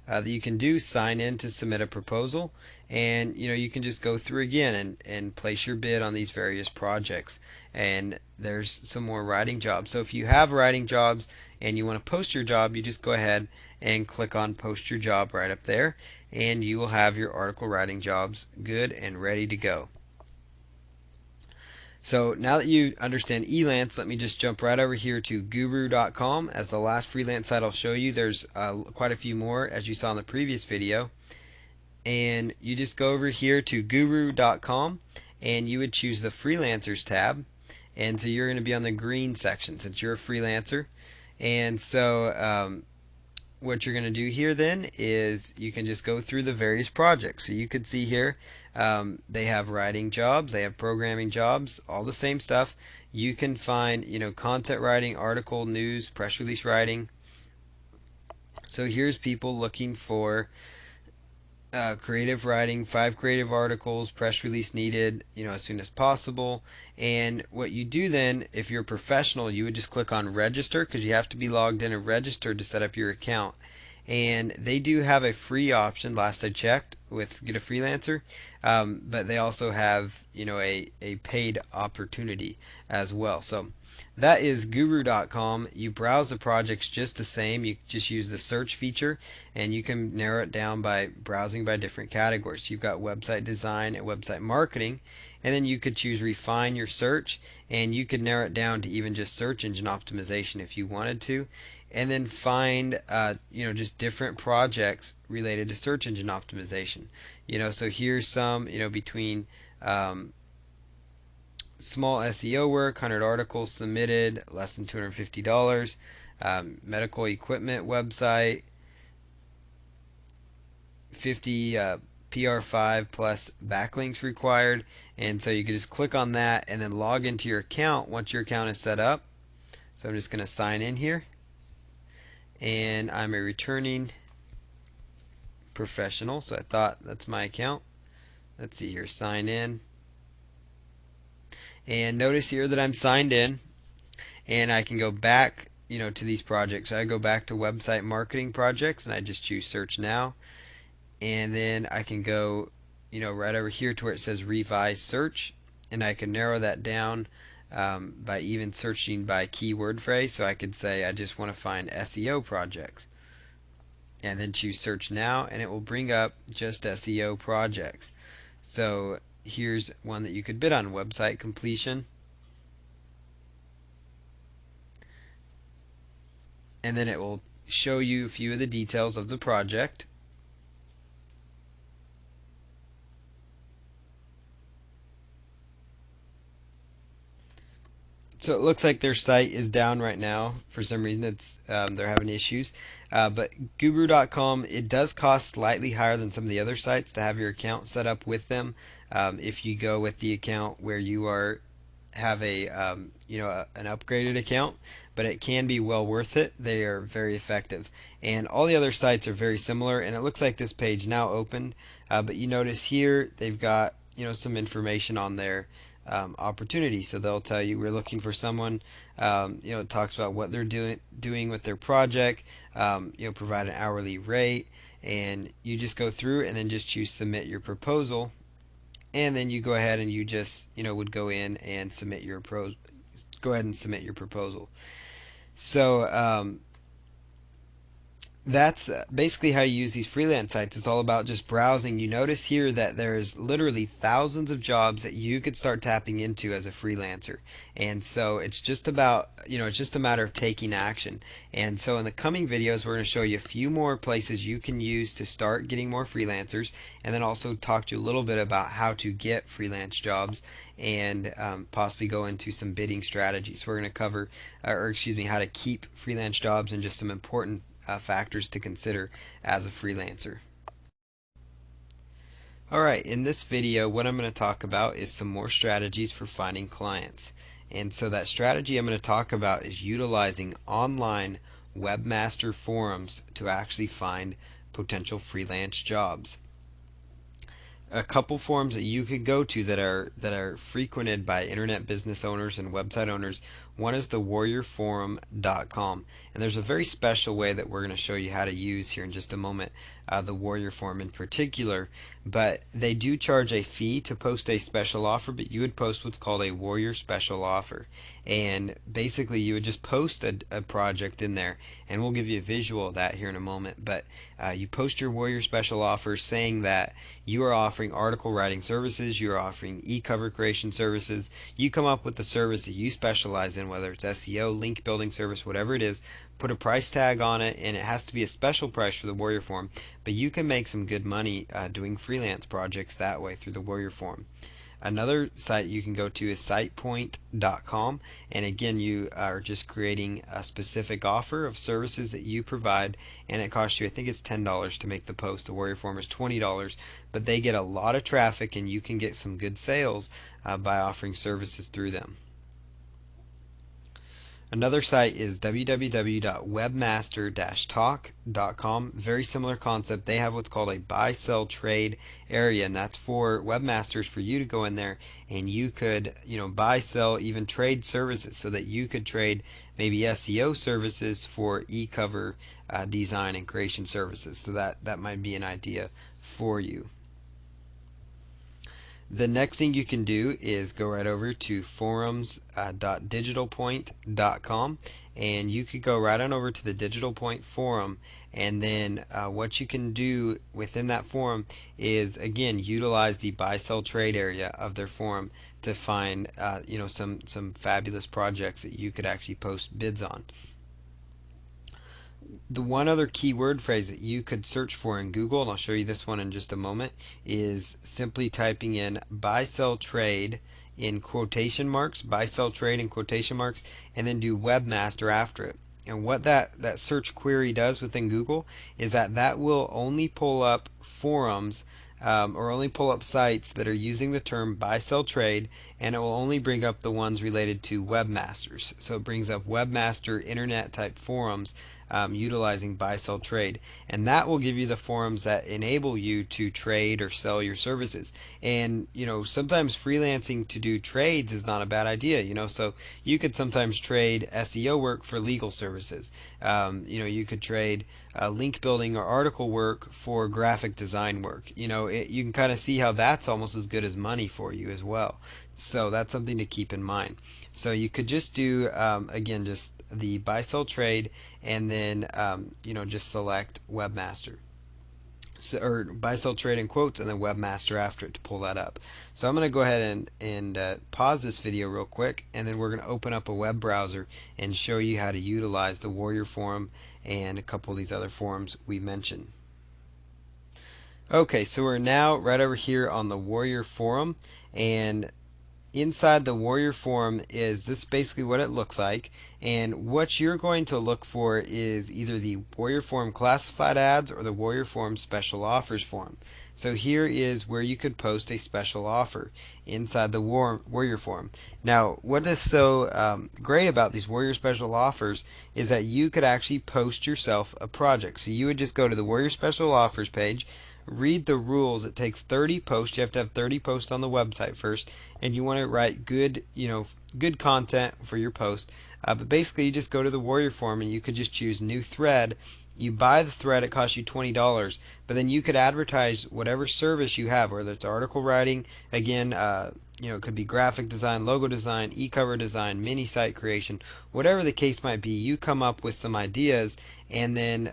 that you can do: sign in to submit a proposal, and you can just go through again and place your bid on these various projects. And there's some more writing jobs. So if you have writing jobs and you want to post your job, you just go ahead and click on post your job right up there, and you will have your article writing jobs good and ready to go. So now that you understand Elance, let me just jump right over here to guru.com. As the last freelance site I'll show you, there's quite a few more, as you saw in the previous video. And you just go over here to guru.com, and you would choose the freelancers tab. And so you're going to be on the green section since you're a freelancer. And so what you're going to do here then is you can just go through the various projects. So you could see here they have writing jobs, they have programming jobs, all the same stuff. You can find content writing, article, news, press release writing. So here's people looking for creative writing, 5 creative articles, press release needed, as soon as possible. And what you do then, if you're a professional, you would just click on register, because you have to be logged in and registered to set up your account. And they do have a free option, last I checked, with Get a Freelancer, but they also have a paid opportunity as well. So that is guru.com. You browse the projects just the same. You just use the search feature, and you can narrow it down by browsing by different categories. You've got website design and website marketing, and then you could choose refine your search, and you could narrow it down to even just search engine optimization if you wanted to, and then find just different projects related to search engine optimization. So here's some between small SEO work, 100 articles submitted, less than $250, medical equipment website, 50 PR5 plus backlinks required. And so you can just click on that and then log into your account once your account is set up. So I'm just going to sign in here, and I'm a returning professional, so I thought that's my account. Let's see here, sign in. And notice here that I'm signed in, and I can go back to these projects. So I go back to website marketing projects, and I just choose search now, and then I can go right over here to where it says revise search, and I can narrow that down by even searching by keyword phrase. So I could say I just want to find SEO projects, and then choose search now, and it will bring up just SEO projects. So here's one that you could bid on: website completion, and then it will show you a few of the details of the project. So it looks like their site is down right now. For some reason, they're having issues. But Guru.com, it does cost slightly higher than some of the other sites to have your account set up with them. If you go with the account where you have an upgraded account, but it can be well worth it. They are very effective, and all the other sites are very similar. And it looks like this page now opened, but you notice here they've got some information on their opportunity. So they'll tell you we're looking for someone. It talks about what they're doing with their project. Provide an hourly rate, and you just go through and then just choose submit your proposal, and then you go ahead and you just would go in and go ahead and submit your proposal. So that's basically how you use these freelance sites. It's all about just browsing. You notice here that there's literally thousands of jobs that you could start tapping into as a freelancer. And so it's just about, it's just a matter of taking action. And so in the coming videos, we're going to show you a few more places you can use to start getting more freelancers, and then also talk to you a little bit about how to get freelance jobs, and possibly go into some bidding strategies. We're going to cover, how to keep freelance jobs, and just some important factors to consider as a freelancer. Alright, in this video what I'm going to talk about is some more strategies for finding clients. And so that strategy I'm going to talk about is utilizing online webmaster forums to actually find potential freelance jobs. A couple forums that you could go to that are frequented by internet business owners and website owners. One is the warriorforum.com, and there's a very special way that we're going to show you how to use here in just a moment, the Warrior Forum in particular. But they do charge a fee to post a special offer, but you would post what's called a Warrior Special Offer. And basically you would just post a project in there, and we'll give you a visual of that here in a moment. But you post your Warrior Special Offer saying that you are offering article writing services, you are offering e-cover creation services. You come up with the service that you specialize in, whether it's SEO, link building service, whatever it is. Put a price tag on it, and it has to be a special price for the Warrior Forum, but you can make some good money doing freelance projects that way through the Warrior Forum. Another site you can go to is sitepoint.com, and again you are just creating a specific offer of services that you provide, and it costs you, I think it's $10 to make the post. The Warrior Forum is $20, but they get a lot of traffic, and you can get some good sales by offering services through them. Another site is www.webmaster-talk.com. Very similar concept. They have what's called a buy, sell, trade area, and that's for webmasters, for you to go in there and you could, buy, sell, even trade services, so that you could trade maybe SEO services for e-cover design and creation services. So that might be an idea for you. The next thing you can do is go right over to forums.digitalpoint.com, and you could go right on over to the Digital Point forum, and then what you can do within that forum is, again, utilize the buy sell trade area of their forum to find some fabulous projects that you could actually post bids on. The one other keyword phrase that you could search for in Google, and I'll show you this one in just a moment, is simply typing in buy sell trade in quotation marks, buy sell trade in quotation marks, and then do webmaster after it. And what that search query does within Google is that will only pull up forums or only pull up sites that are using the term buy sell trade, and it will only bring up the ones related to webmasters. So it brings up webmaster internet type forums utilizing buy, sell, trade. And that will give you the forums that enable you to trade or sell your services. And, sometimes freelancing to do trades is not a bad idea, so you could sometimes trade SEO work for legal services. You could trade link building or article work for graphic design work. You can kind of see how that's almost as good as money for you as well. So that's something to keep in mind. So you could just do, again, just the buy, sell, trade, and then, just select webmaster. So, or buy, sell, trade in quotes, and then webmaster after it to pull that up. So I'm going to go ahead and pause this video real quick, and then we're going to open up a web browser and show you how to utilize the Warrior Forum and a couple of these other forums we mentioned. Okay, so we're now right over here on the Warrior Forum, and inside the Warrior Forum is this basically what it looks like, and what you're going to look for is either the Warrior Forum classified ads or the Warrior Forum special offers forum. So here is where you could post a special offer inside the Warrior Forum. Now, what is so great about these Warrior special offers is that you could actually post yourself a project. So you would just go to the Warrior special offers page, read the rules. It takes 30 posts. You have to have 30 posts on the website first, and you want to write good, good content for your post. But basically, you just go to the Warrior Forum and you could just choose new thread. You buy the thread, it costs you $20, but then you could advertise whatever service you have, whether it's article writing, again, it could be graphic design, logo design, e-cover design, mini site creation, whatever the case might be. You come up with some ideas, and then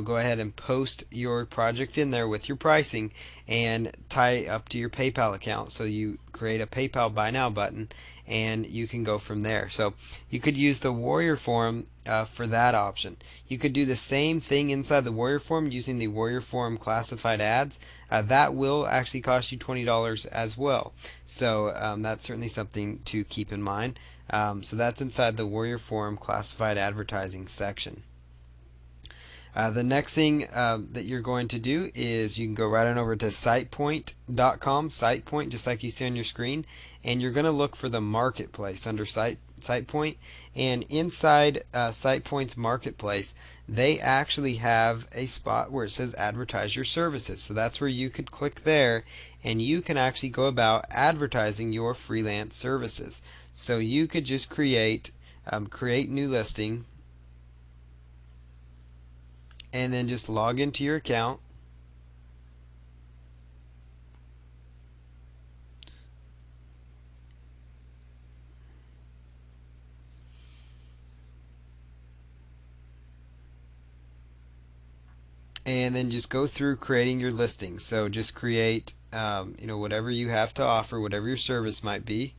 go ahead and post your project in there with your pricing and tie it up to your PayPal account. So you create a PayPal buy now button, and you can go from there. So you could use the Warrior Forum for that option. You could do the same thing inside the Warrior Forum using the Warrior Forum classified ads. That will actually cost you $20 as well. So that's certainly something to keep in mind. So that's inside the Warrior Forum classified advertising section. The next thing that you're going to do is you can go right on over to sitepoint.com, SitePoint, just like you see on your screen, and you're going to look for the marketplace under SitePoint. And inside SitePoint's marketplace, they actually have a spot where it says advertise your services. So that's where you could click there, and you can actually go about advertising your freelance services. So you could just create new listing, and then just log into your account. And then just go through creating your listing. So just create whatever you have to offer, whatever your service might be.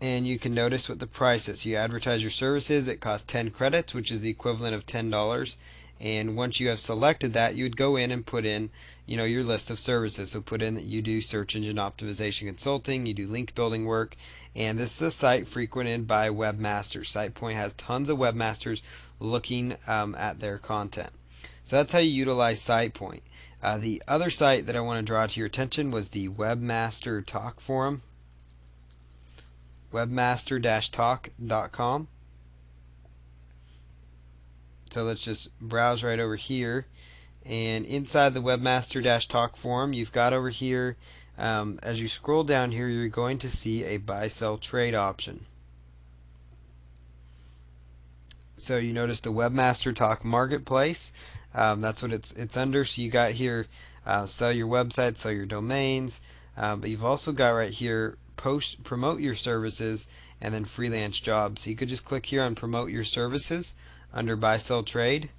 And you can notice what the price is. You advertise your services, it costs 10 credits, which is the equivalent of $10. And once you have selected that, you would go in and put in, your list of services. So put in that you do search engine optimization consulting, you do link building work, and this is a site frequented by webmasters. SitePoint has tons of webmasters looking at their content. So that's how you utilize SitePoint. The other site that I want to draw to your attention was the Webmaster Talk Forum, webmaster-talk.com. So let's just browse right over here, and inside the Webmaster-Talk forum, you've got over here, as you scroll down here, you're going to see a buy, sell, trade option. So you notice the Webmaster Talk Marketplace, that's what it's under. So you got here, sell your website, sell your domains, but you've also got right here, promote your services, and then freelance jobs. So you could just click here on promote your services under buy, sell, trade.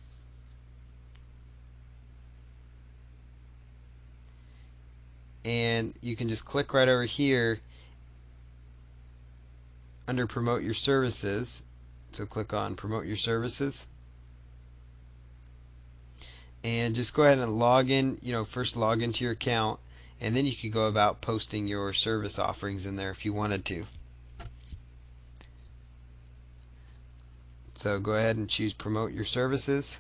And you can just click right over here under promote your services. So click on promote your services. And just go ahead and log in, first log into your account, and then you could go about posting your service offerings in there if you wanted to. So go ahead and choose promote your services.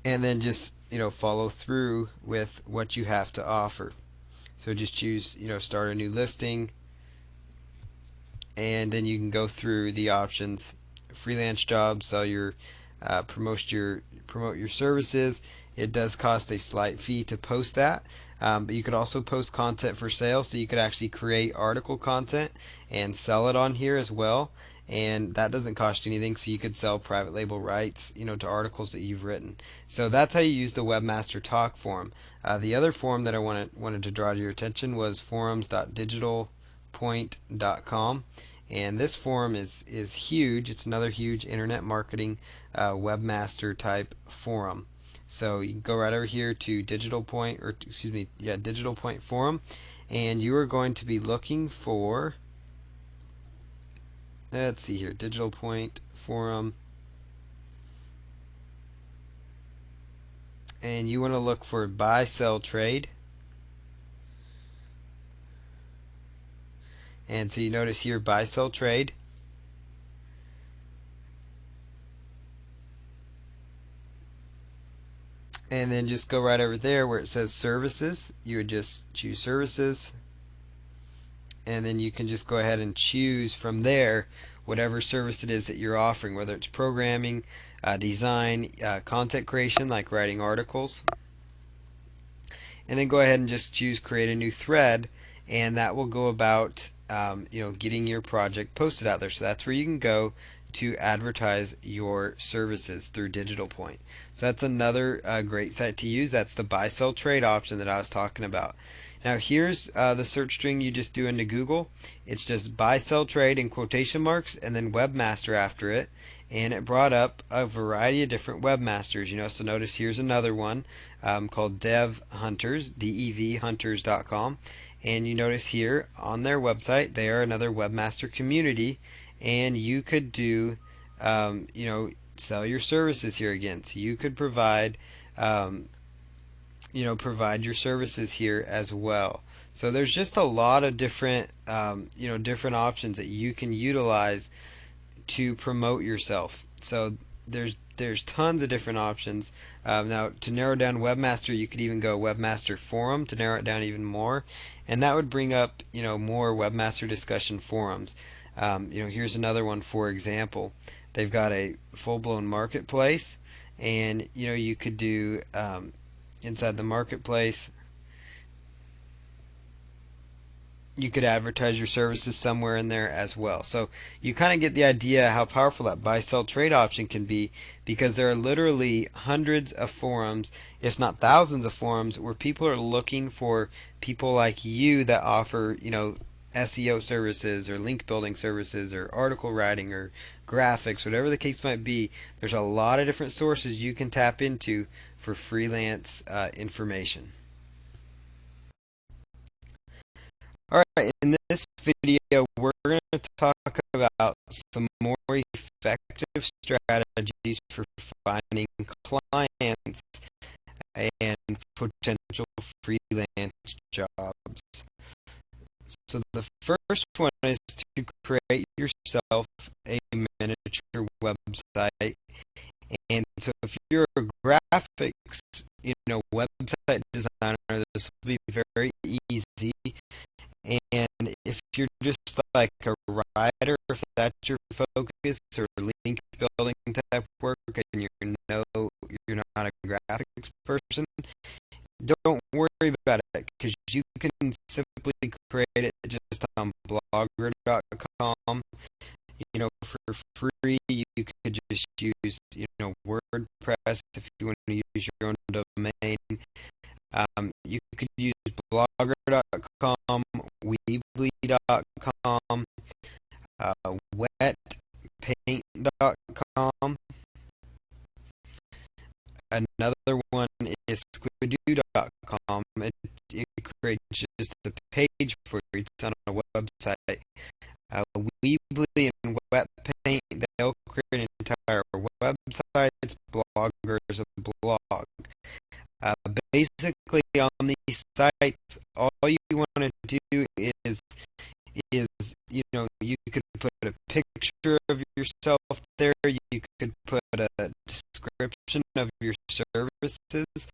and then just follow through with what you have to offer. So just choose start a new listing, and then you can go through the options: freelance jobs, sell your promote your services. It does cost a slight fee to post that, but you could also post content for sale, so you could actually create article content and sell it on here as well, and that doesn't cost you anything. So you could sell private label rights to articles that you've written. So that's how you use the Webmaster Talk forum. The other forum that I wanted to draw to your attention was forums.digitalpoint.com. And this forum is huge. It's another huge internet marketing webmaster type forum. So you can go right over here to Digital Point, or excuse me, yeah, Digital Point Forum, and you are going to be looking for, let's see here, Digital Point Forum, and you want to look for buy, sell, trade. And so you notice here buy, sell, trade. And then just go right over there where it says services. You would just choose services. And then you can just go ahead and choose from there whatever service it is that you're offering, whether it's programming, design, content creation, like writing articles. And then go ahead and just choose create a new thread, and that will go about getting your project posted out there. So that's where you can go to advertise your services through Digital Point. So that's another great site to use. That's the buy sell trade option that I was talking about. Now here's the search string you just do into Google. It's just buy sell trade in quotation marks and then webmaster after it, and it brought up a variety of different webmasters. So notice here's another one called Dev Hunters, DEVhunters.com, and you notice here on their website they are another webmaster community, and you could do sell your services here again. So you could provide provide your services here as well. So there's just a lot of different different options that you can utilize to promote yourself. So there's tons of different options. Now to narrow down webmaster, you could even go webmaster forum to narrow it down even more, and that would bring up more webmaster discussion forums. Here's another one. For example, they've got a full-blown marketplace, and you could do inside the marketplace, you could advertise your services somewhere in there as well. So you kind of get the idea how powerful that buy sell trade option can be, because there are literally hundreds of forums, if not thousands of forums, where people are looking for people like you that offer SEO services or link building services or article writing or graphics, whatever the case might be. There's a lot of different sources you can tap into for freelance information. Alright, in this video we're going to talk about some more effective strategies for finding clients and potential freelance jobs. So the first one is to create yourself a miniature website. And so if you're a graphics, website designer, this will be very easy. And if you're just like a writer, if that's your focus, or link building type work, and you're not a graphics person, don't worry about it, because you can simply create it just on blogger.com. For free. You could just use WordPress if you want to use your own domain. You could use blogger.com, weebly.com, wetpaint.com. Another one is squidoo.com. It creates just a page for you. It's on a website. Weebly and Wetpaint, they'll create an entire website. It's bloggers, a blog. Basically, on these sites, all you want to do is you could put a picture of yourself there. You could put a description of your services purposes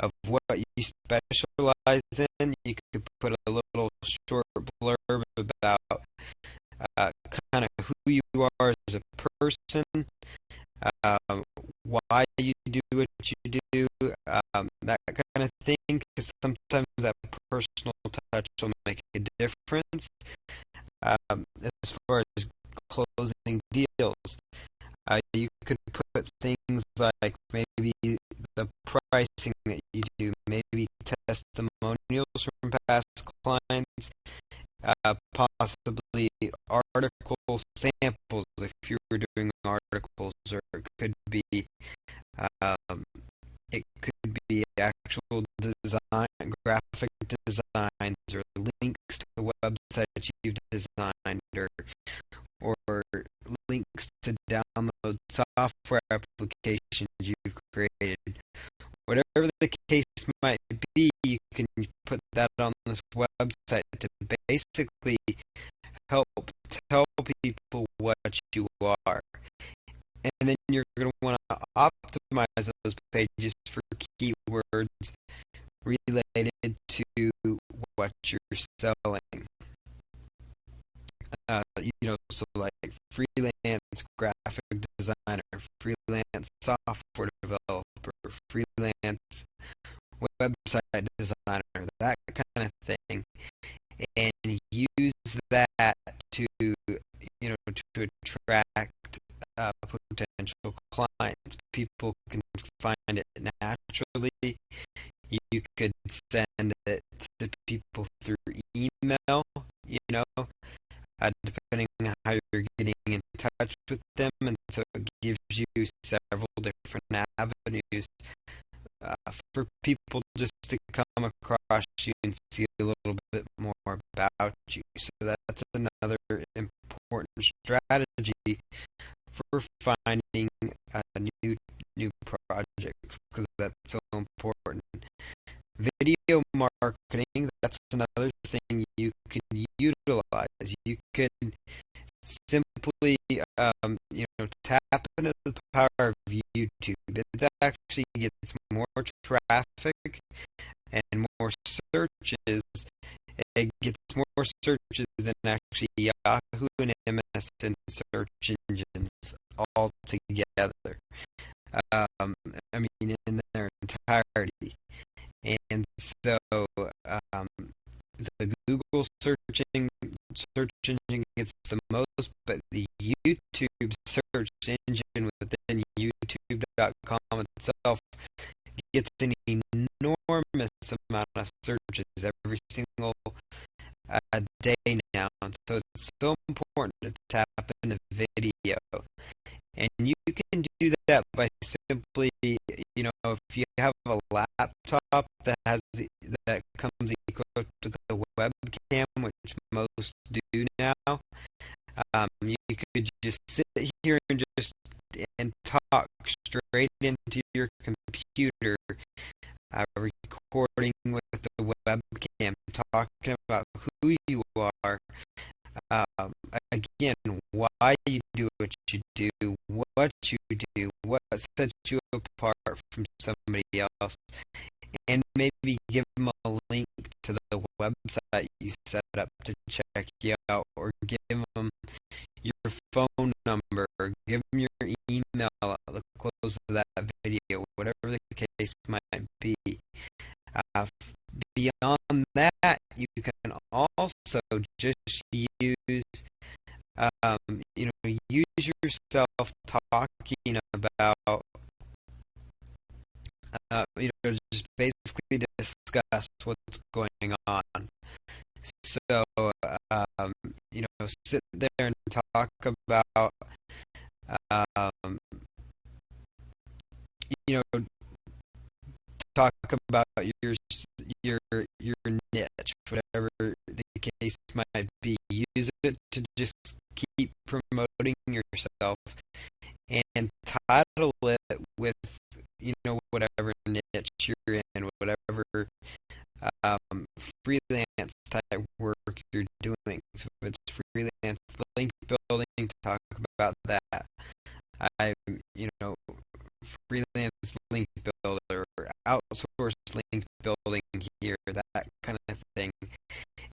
of what you specialize in. You could put a little short blurb about kind of who you are as a person, um, why you do what you do, that kind of thing, because sometimes that personal touch will make a difference. As far as closing deals, you could put things like maybe the pricing that you do, maybe testimonials from past clients, possibly article samples if you were doing articles, or um, it could be actual design, graphic designs, or links to websites you've designed, or links to download software applications you've created. Whatever the case might be, you can put that on this website to basically help tell people what you are. And then you're going to want to optimize those pages for keywords related to what you're selling. So like freelance graphic designer, freelance software developer, freelance website designer, that kind of thing, and use that to to attract potential clients. People can find it naturally. You could send it to people through email, depending on how you're getting in touch with them, and so it gives you several different avenues for people just to come across you and see a little bit more about you. So that's another important strategy for finding new projects, because that's so important. Video marketing, that's another thing you can utilize. You could simply tap into the power of YouTube. It actually gets more traffic and more searches. It gets more searches than actually Yahoo and MSN search engines all together. I mean, in their entirety. And so the Google search engine gets the most, but the YouTube search engine within YouTube.com itself gets an enormous amount of searches every single day now. And so it's so important to tap into video. And you can do that by simply, if you have a laptop that comes equipped with a webcam, which most do now, you could just sit here and talk straight into your computer, recording with the webcam, talking about who you are. Again, why you do what you do, what sets you apart from somebody else, and maybe give them a link to the website you set up to check you out, or give them your phone number, or give them your email at the close of that video, whatever the case might be. Uh, Beyond that, you can also just use yourself talking about, just basically discuss what's going on. So, sit there and talk about, um, you know, talk about your niche, whatever the case might be. Use it to just keep promoting yourself, and title it with whatever niche you're in, whatever freelance type work you're doing. So if it's freelance link building, talk about that. I'm freelance link builder, outsource link building here, that kind of thing.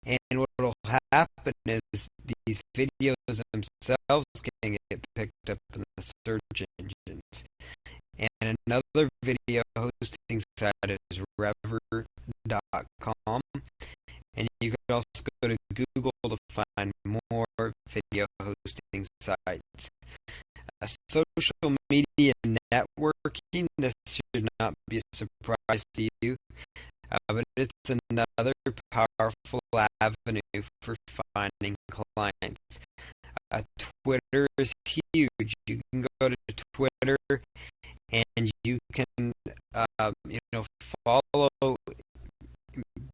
And what will happen is these videos themselves can get picked up in the search engines. And another video hosting site is Rever.com. And you could also go to Google to find more video hosting sites. Social media networking, this should not be a surprise to you, but it's another powerful avenue for finding clients. Twitter is huge. You can go to Twitter and you can, follow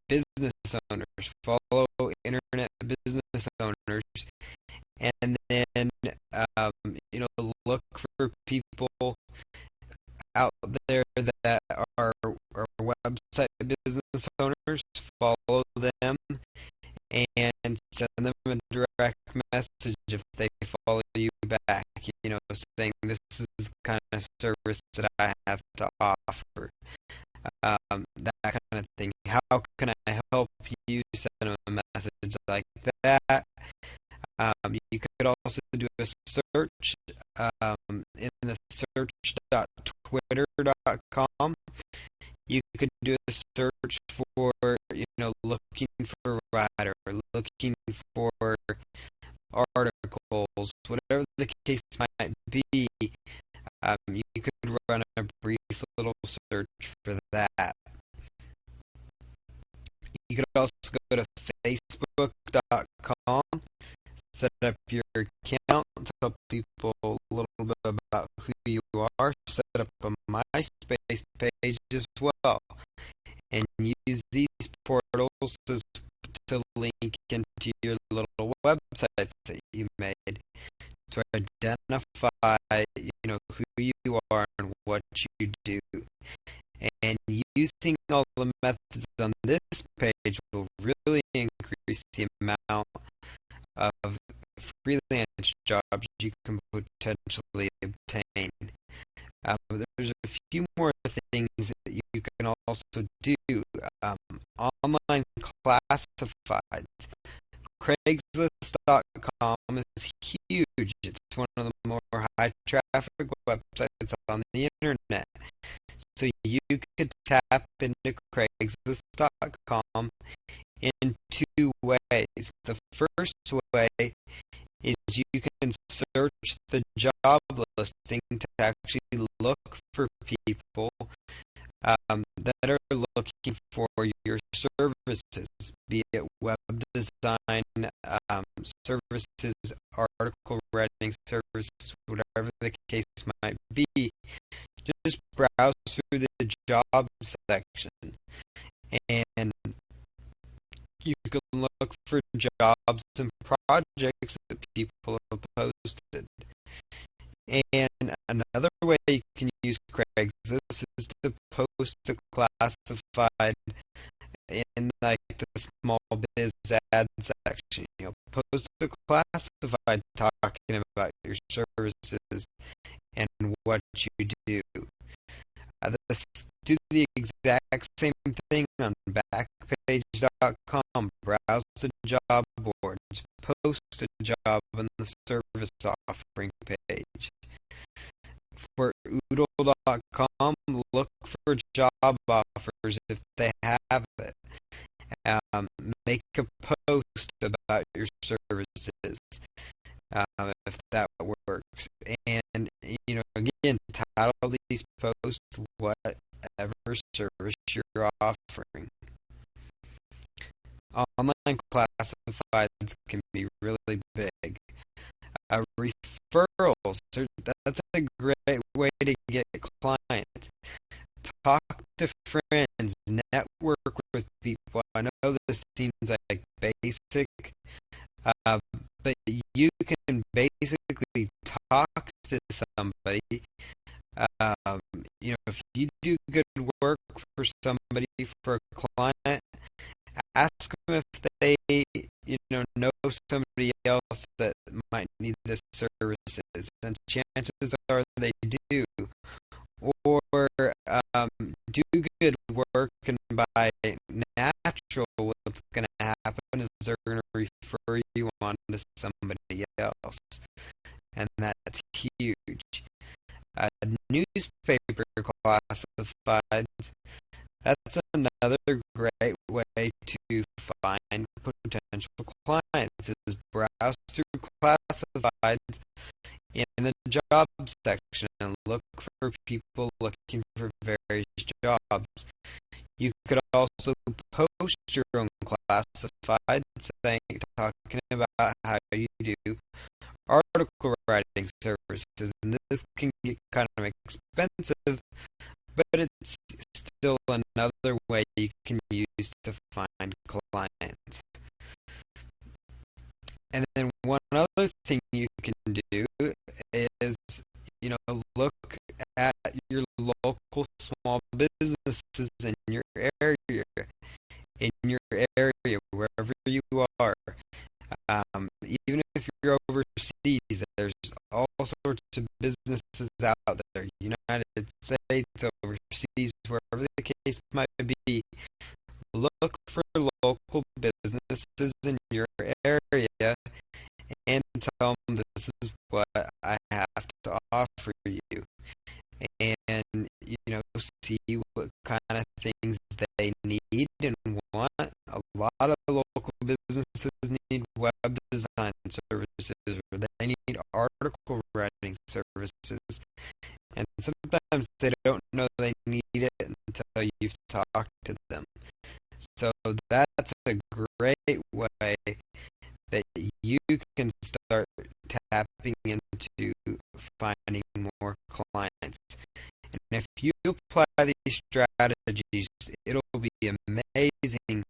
business owners, follow internet business owners, and then, look for people out there that are website business owners, follow them, and send them a direct message if they follow you back, saying this is the kind of service that I have to offer, that kind of thing. How can I help you? Send them a message like that. You could also do a search in the search.twitter.com. You could do a search for, looking for a writer, looking for articles, whatever the case might be. You could run a brief little search for that. You could also go to facebook.com, set up your account, tell people a little bit about who you are, set up a MySpace page as well, and use these portals to link into your little websites that you made to identify, who you are and what you do. And using all the methods on this page will really increase the amount of freelance jobs you can potentially obtain. There's a few more things that you can also do. Online classifieds. Craigslist.com is huge. It's one of the more high traffic websites on the internet. So you could tap into Craigslist.com in two ways. The first way is you can search the job listing to actually look for people that are looking for your services, be it web design services, article writing services, whatever the case might be. Just browse through the job section, and you can look for jobs and projects that people have posted. And another way you can use Craigslist is to post a classified in like the small biz ad section. Post a classified talking about your services and what you do. Do the exact same thing on Backpage.com. Browse the job boards. Post a job on the service offering page. For Oodle.com, look for job offers if they have it. Make a post about your services if that works. And, again, title these posts whatever service you're offering. Online classifieds can be really big. Referrals, that's a great way to get clients. Talk to friends, network with people. I know this seems like basic, but you can basically talk to somebody. If you do good work for somebody, for a client, ask them if they, know somebody else that might need the services, and chances are they do. Or do good by natural, what's going to happen is they're going to refer you on to somebody else, and that's huge. Newspaper classifieds, that's another great way to find potential clients, is browse through classifieds in the job section and look for people looking for various jobs. You could also post your own classified saying, talking about how you do article writing services, and this can get kind of expensive, but it's still another way you can use to find clients. And then one other thing you can do is, look at your local small businesses in your area, wherever you are. Even if you're overseas, there's all sorts of businesses out there, United States, overseas, wherever the case might be. Look for local businesses in your area and tell them, this is what I have to offer you. And, see what kind of things they need and want. A lot of local businesses need web design services, or they need article writing services. And sometimes they don't know they need it until you've talked to them. So that's a great way that you can start tapping into finding more clients. And if you apply these strategies, it'll be amazing.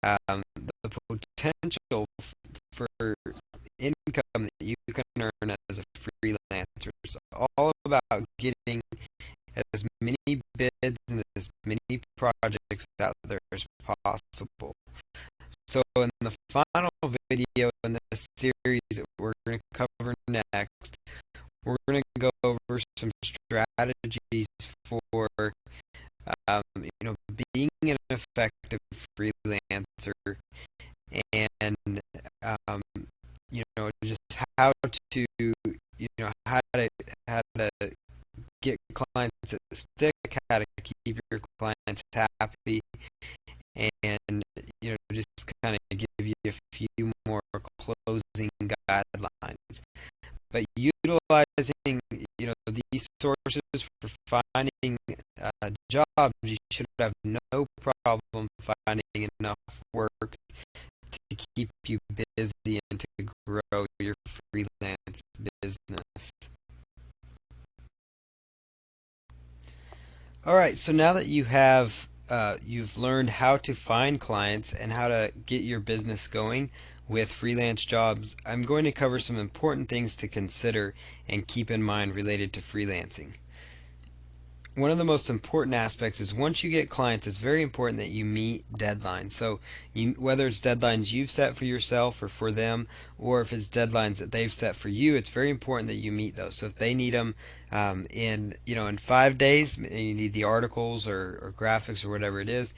The potential for income that you can earn as a freelancer is all about getting as many bids and as many projects out there as possible. So in the final video in this series that we're going to cover next, we're going to go over some strategies for being an effective freelancer, and just how to how to get clients that stick, how to keep your clients happy, and just kind of give you a few more closing guidelines. But utilizing these sources for finding jobs, you should have no problem finding enough work to keep you busy and to grow your freelance business. All right, so now that you've learned how to find clients and how to get your business going with freelance jobs, I'm going to cover some important things to consider and keep in mind related to freelancing. One of the most important aspects is, once you get clients, it's very important that you meet deadlines. So whether it's deadlines you've set for yourself or for them, or if it's deadlines that they've set for you, it's very important that you meet those. So if they need them in 5 days, and you need the articles or graphics or whatever it is,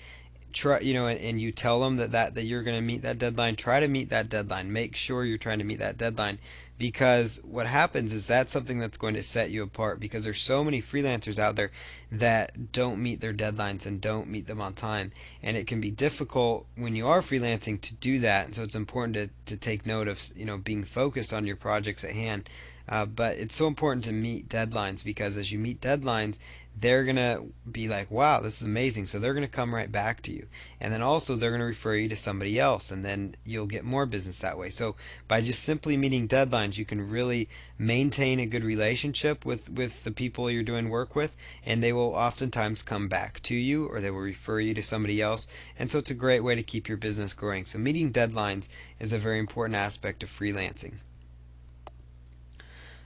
try, and you tell them that you're going to meet that deadline, try to meet that deadline. Make sure you're trying to meet that deadline, because what happens is that's something that's going to set you apart, because there's so many freelancers out there that don't meet their deadlines and don't meet them on time, and it can be difficult when you are freelancing to do that. And so it's important to take note of being focused on your projects at hand. But it's so important to meet deadlines, because as you meet deadlines, they're going to be like, wow, this is amazing. So they're going to come right back to you. And then also they're going to refer you to somebody else, and then you'll get more business that way. So by just simply meeting deadlines, you can really maintain a good relationship with the people you're doing work with, and they will oftentimes come back to you, or they will refer you to somebody else. And so it's a great way to keep your business growing. So meeting deadlines is a very important aspect of freelancing.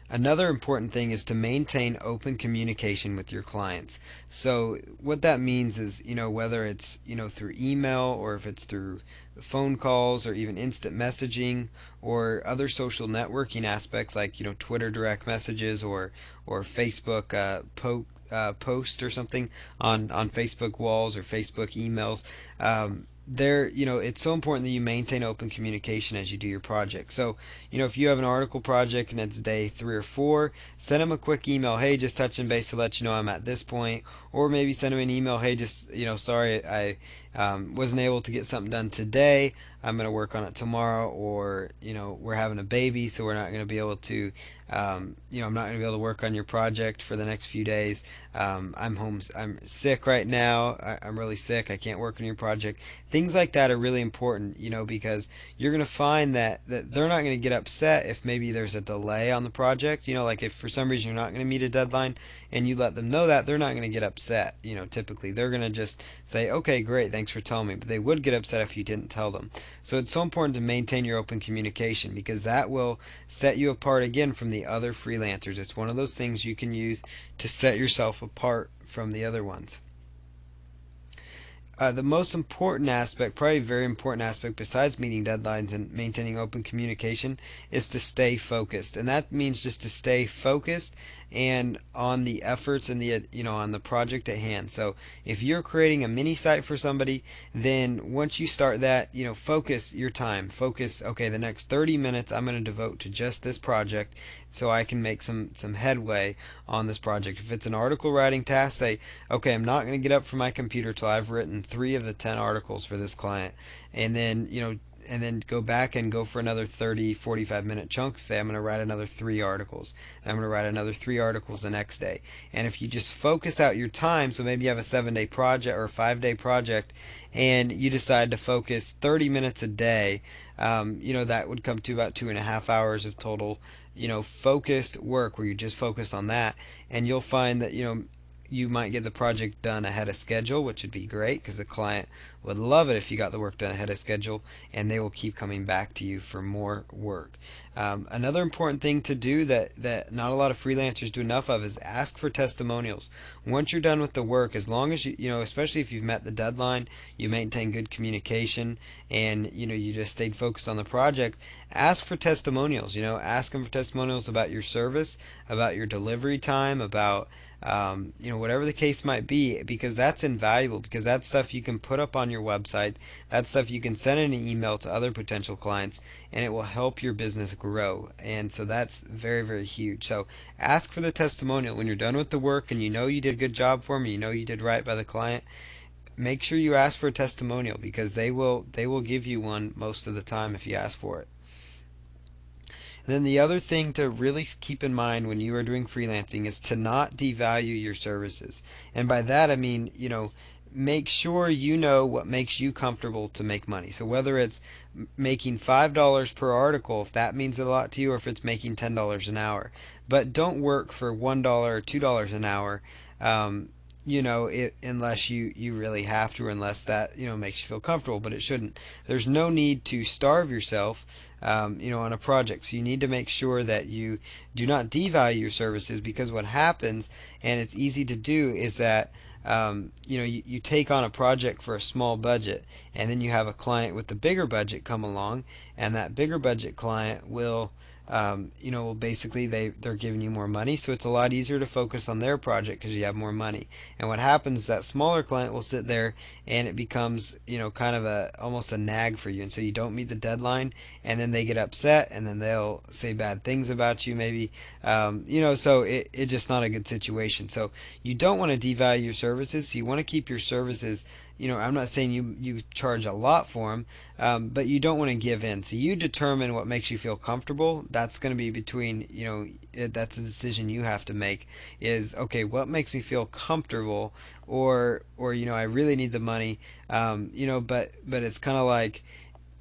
Another important thing is to maintain open communication with your clients. So what that means is, whether it's, through email, or if it's through phone calls, or even instant messaging, or other social networking aspects like, Twitter direct messages, or Facebook post or something on Facebook walls or Facebook emails. It's so important that you maintain open communication as you do your project. So, if you have an article project and it's day 3 or 4, send them a quick email. Hey, just touching base to let you know I'm at this point. Or maybe send them an email. Hey, just, sorry, I wasn't able to get something done today. I'm going to work on it tomorrow. Or, we're having a baby, so we're not going to be able to, I'm not going to be able to work on your project for the next few days. I'm sick right now. I'm really sick. I can't work on your project. Things like that are really important, because you're going to find that they're not going to get upset if maybe there's a delay on the project. Like if for some reason you're not going to meet a deadline and you let them know that, they're not going to get upset. Typically they're going to just say, okay, great, thanks for telling me. But they would get upset if you didn't tell them. So it's so important to maintain your open communication, because that will set you apart again from the other freelancers. It's one of those things you can use to set yourself apart from the other ones. The most important aspect, probably a very important aspect besides meeting deadlines and maintaining open communication, is to stay focused. And that means just to stay focused and on the efforts and on the project at hand. So if you're creating a mini site for somebody, then once you start that, focus your time. Focus, okay, the next 30 minutes I'm going to devote to just this project so I can make some headway on this project. If it's an article writing task, say, okay, I'm not going to get up from my computer till I've written 3 of the 10 articles for this client. And then, go back and go for another 30, 45-minute chunk. Say I'm going to write another 3 articles. I'm going to write another 3 articles the next day. And if you just focus out your time, so maybe you have a 7-day project or a 5-day project, and you decide to focus 30 minutes a day, that would come to about 2.5 hours of total, focused work where you just focus on that. And you'll find that, you might get the project done ahead of schedule, which would be great because the client would love it if you got the work done ahead of schedule, and they will keep coming back to you for more work. Another important thing to do that not a lot of freelancers do enough of is ask for testimonials. Once you're done with the work, as long as especially if you've met the deadline, you maintain good communication, and you just stayed focused on the project, ask for testimonials. Ask them for testimonials about your service, about your delivery time, about whatever the case might be, because that's invaluable, because that's stuff you can put up on your website. That's stuff you can send in an email to other potential clients, and it will help your business grow. And so that's very, very huge. So ask for the testimonial when you're done with the work and you did a good job for them, you did right by the client. Make sure you ask for a testimonial, because they will give you one most of the time if you ask for it. Then the other thing to really keep in mind when you are doing freelancing is to not devalue your services. And by that I mean, make sure you know what makes you comfortable to make money. So whether it's making $5 per article, if that means a lot to you, or if it's making $10 an hour. But don't work for $1 or $2 an hour. Unless you really have to, or unless that, makes you feel comfortable, but it shouldn't. There's no need to starve yourself, on a project. So you need to make sure that you do not devalue your services, because what happens, and it's easy to do, is that you take on a project for a small budget, and then you have a client with a bigger budget come along, and that bigger budget client will basically they're giving you more money, so it's a lot easier to focus on their project because you have more money. And what happens is that smaller client will sit there, and it becomes, kind of almost a nag for you, and so you don't meet the deadline, and then they get upset, and then they'll say bad things about you, maybe, so it's just not a good situation. So you don't want to devalue your services. So you want to keep your services. I'm not saying you charge a lot for them, but you don't want to give in. So you determine what makes you feel comfortable. That's going to be between, that's a decision you have to make, is, okay, what makes me feel comfortable, or I really need the money, but it's kind of like,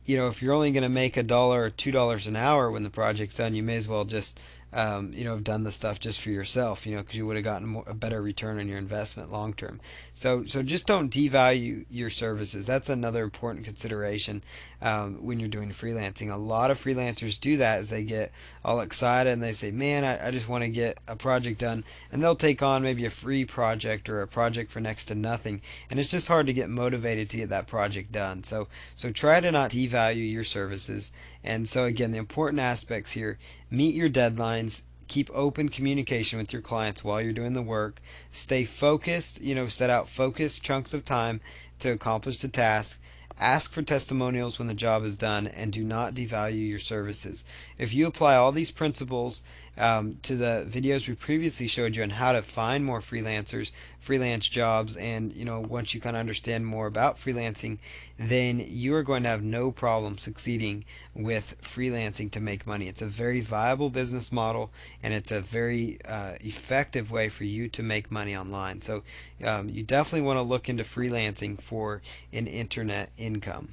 if you're only going to make $1 or $2 an hour when the project's done, you may as well just have done the stuff just for yourself, because you would have gotten a better return on your investment long term. So just don't devalue your services. That's another important consideration when you're doing freelancing. A lot of freelancers do that as they get all excited and they say, man, I just want to get a project done. And they'll take on maybe a free project or a project for next to nothing. And it's just hard to get motivated to get that project done. So try to not devalue your services. And so again, the important aspects here: meet your deadlines, keep open communication with your clients while you're doing the work, stay focused, set out focused chunks of time to accomplish the task. Ask for testimonials when the job is done, and do not devalue your services. If you apply all these principles to the videos we previously showed you on how to find more freelancers, freelance jobs, and once you kind of understand more about freelancing, then you are going to have no problem succeeding with freelancing to make money. It's a very viable business model, and it's a very effective way for you to make money online. So you definitely want to look into freelancing for an internet income.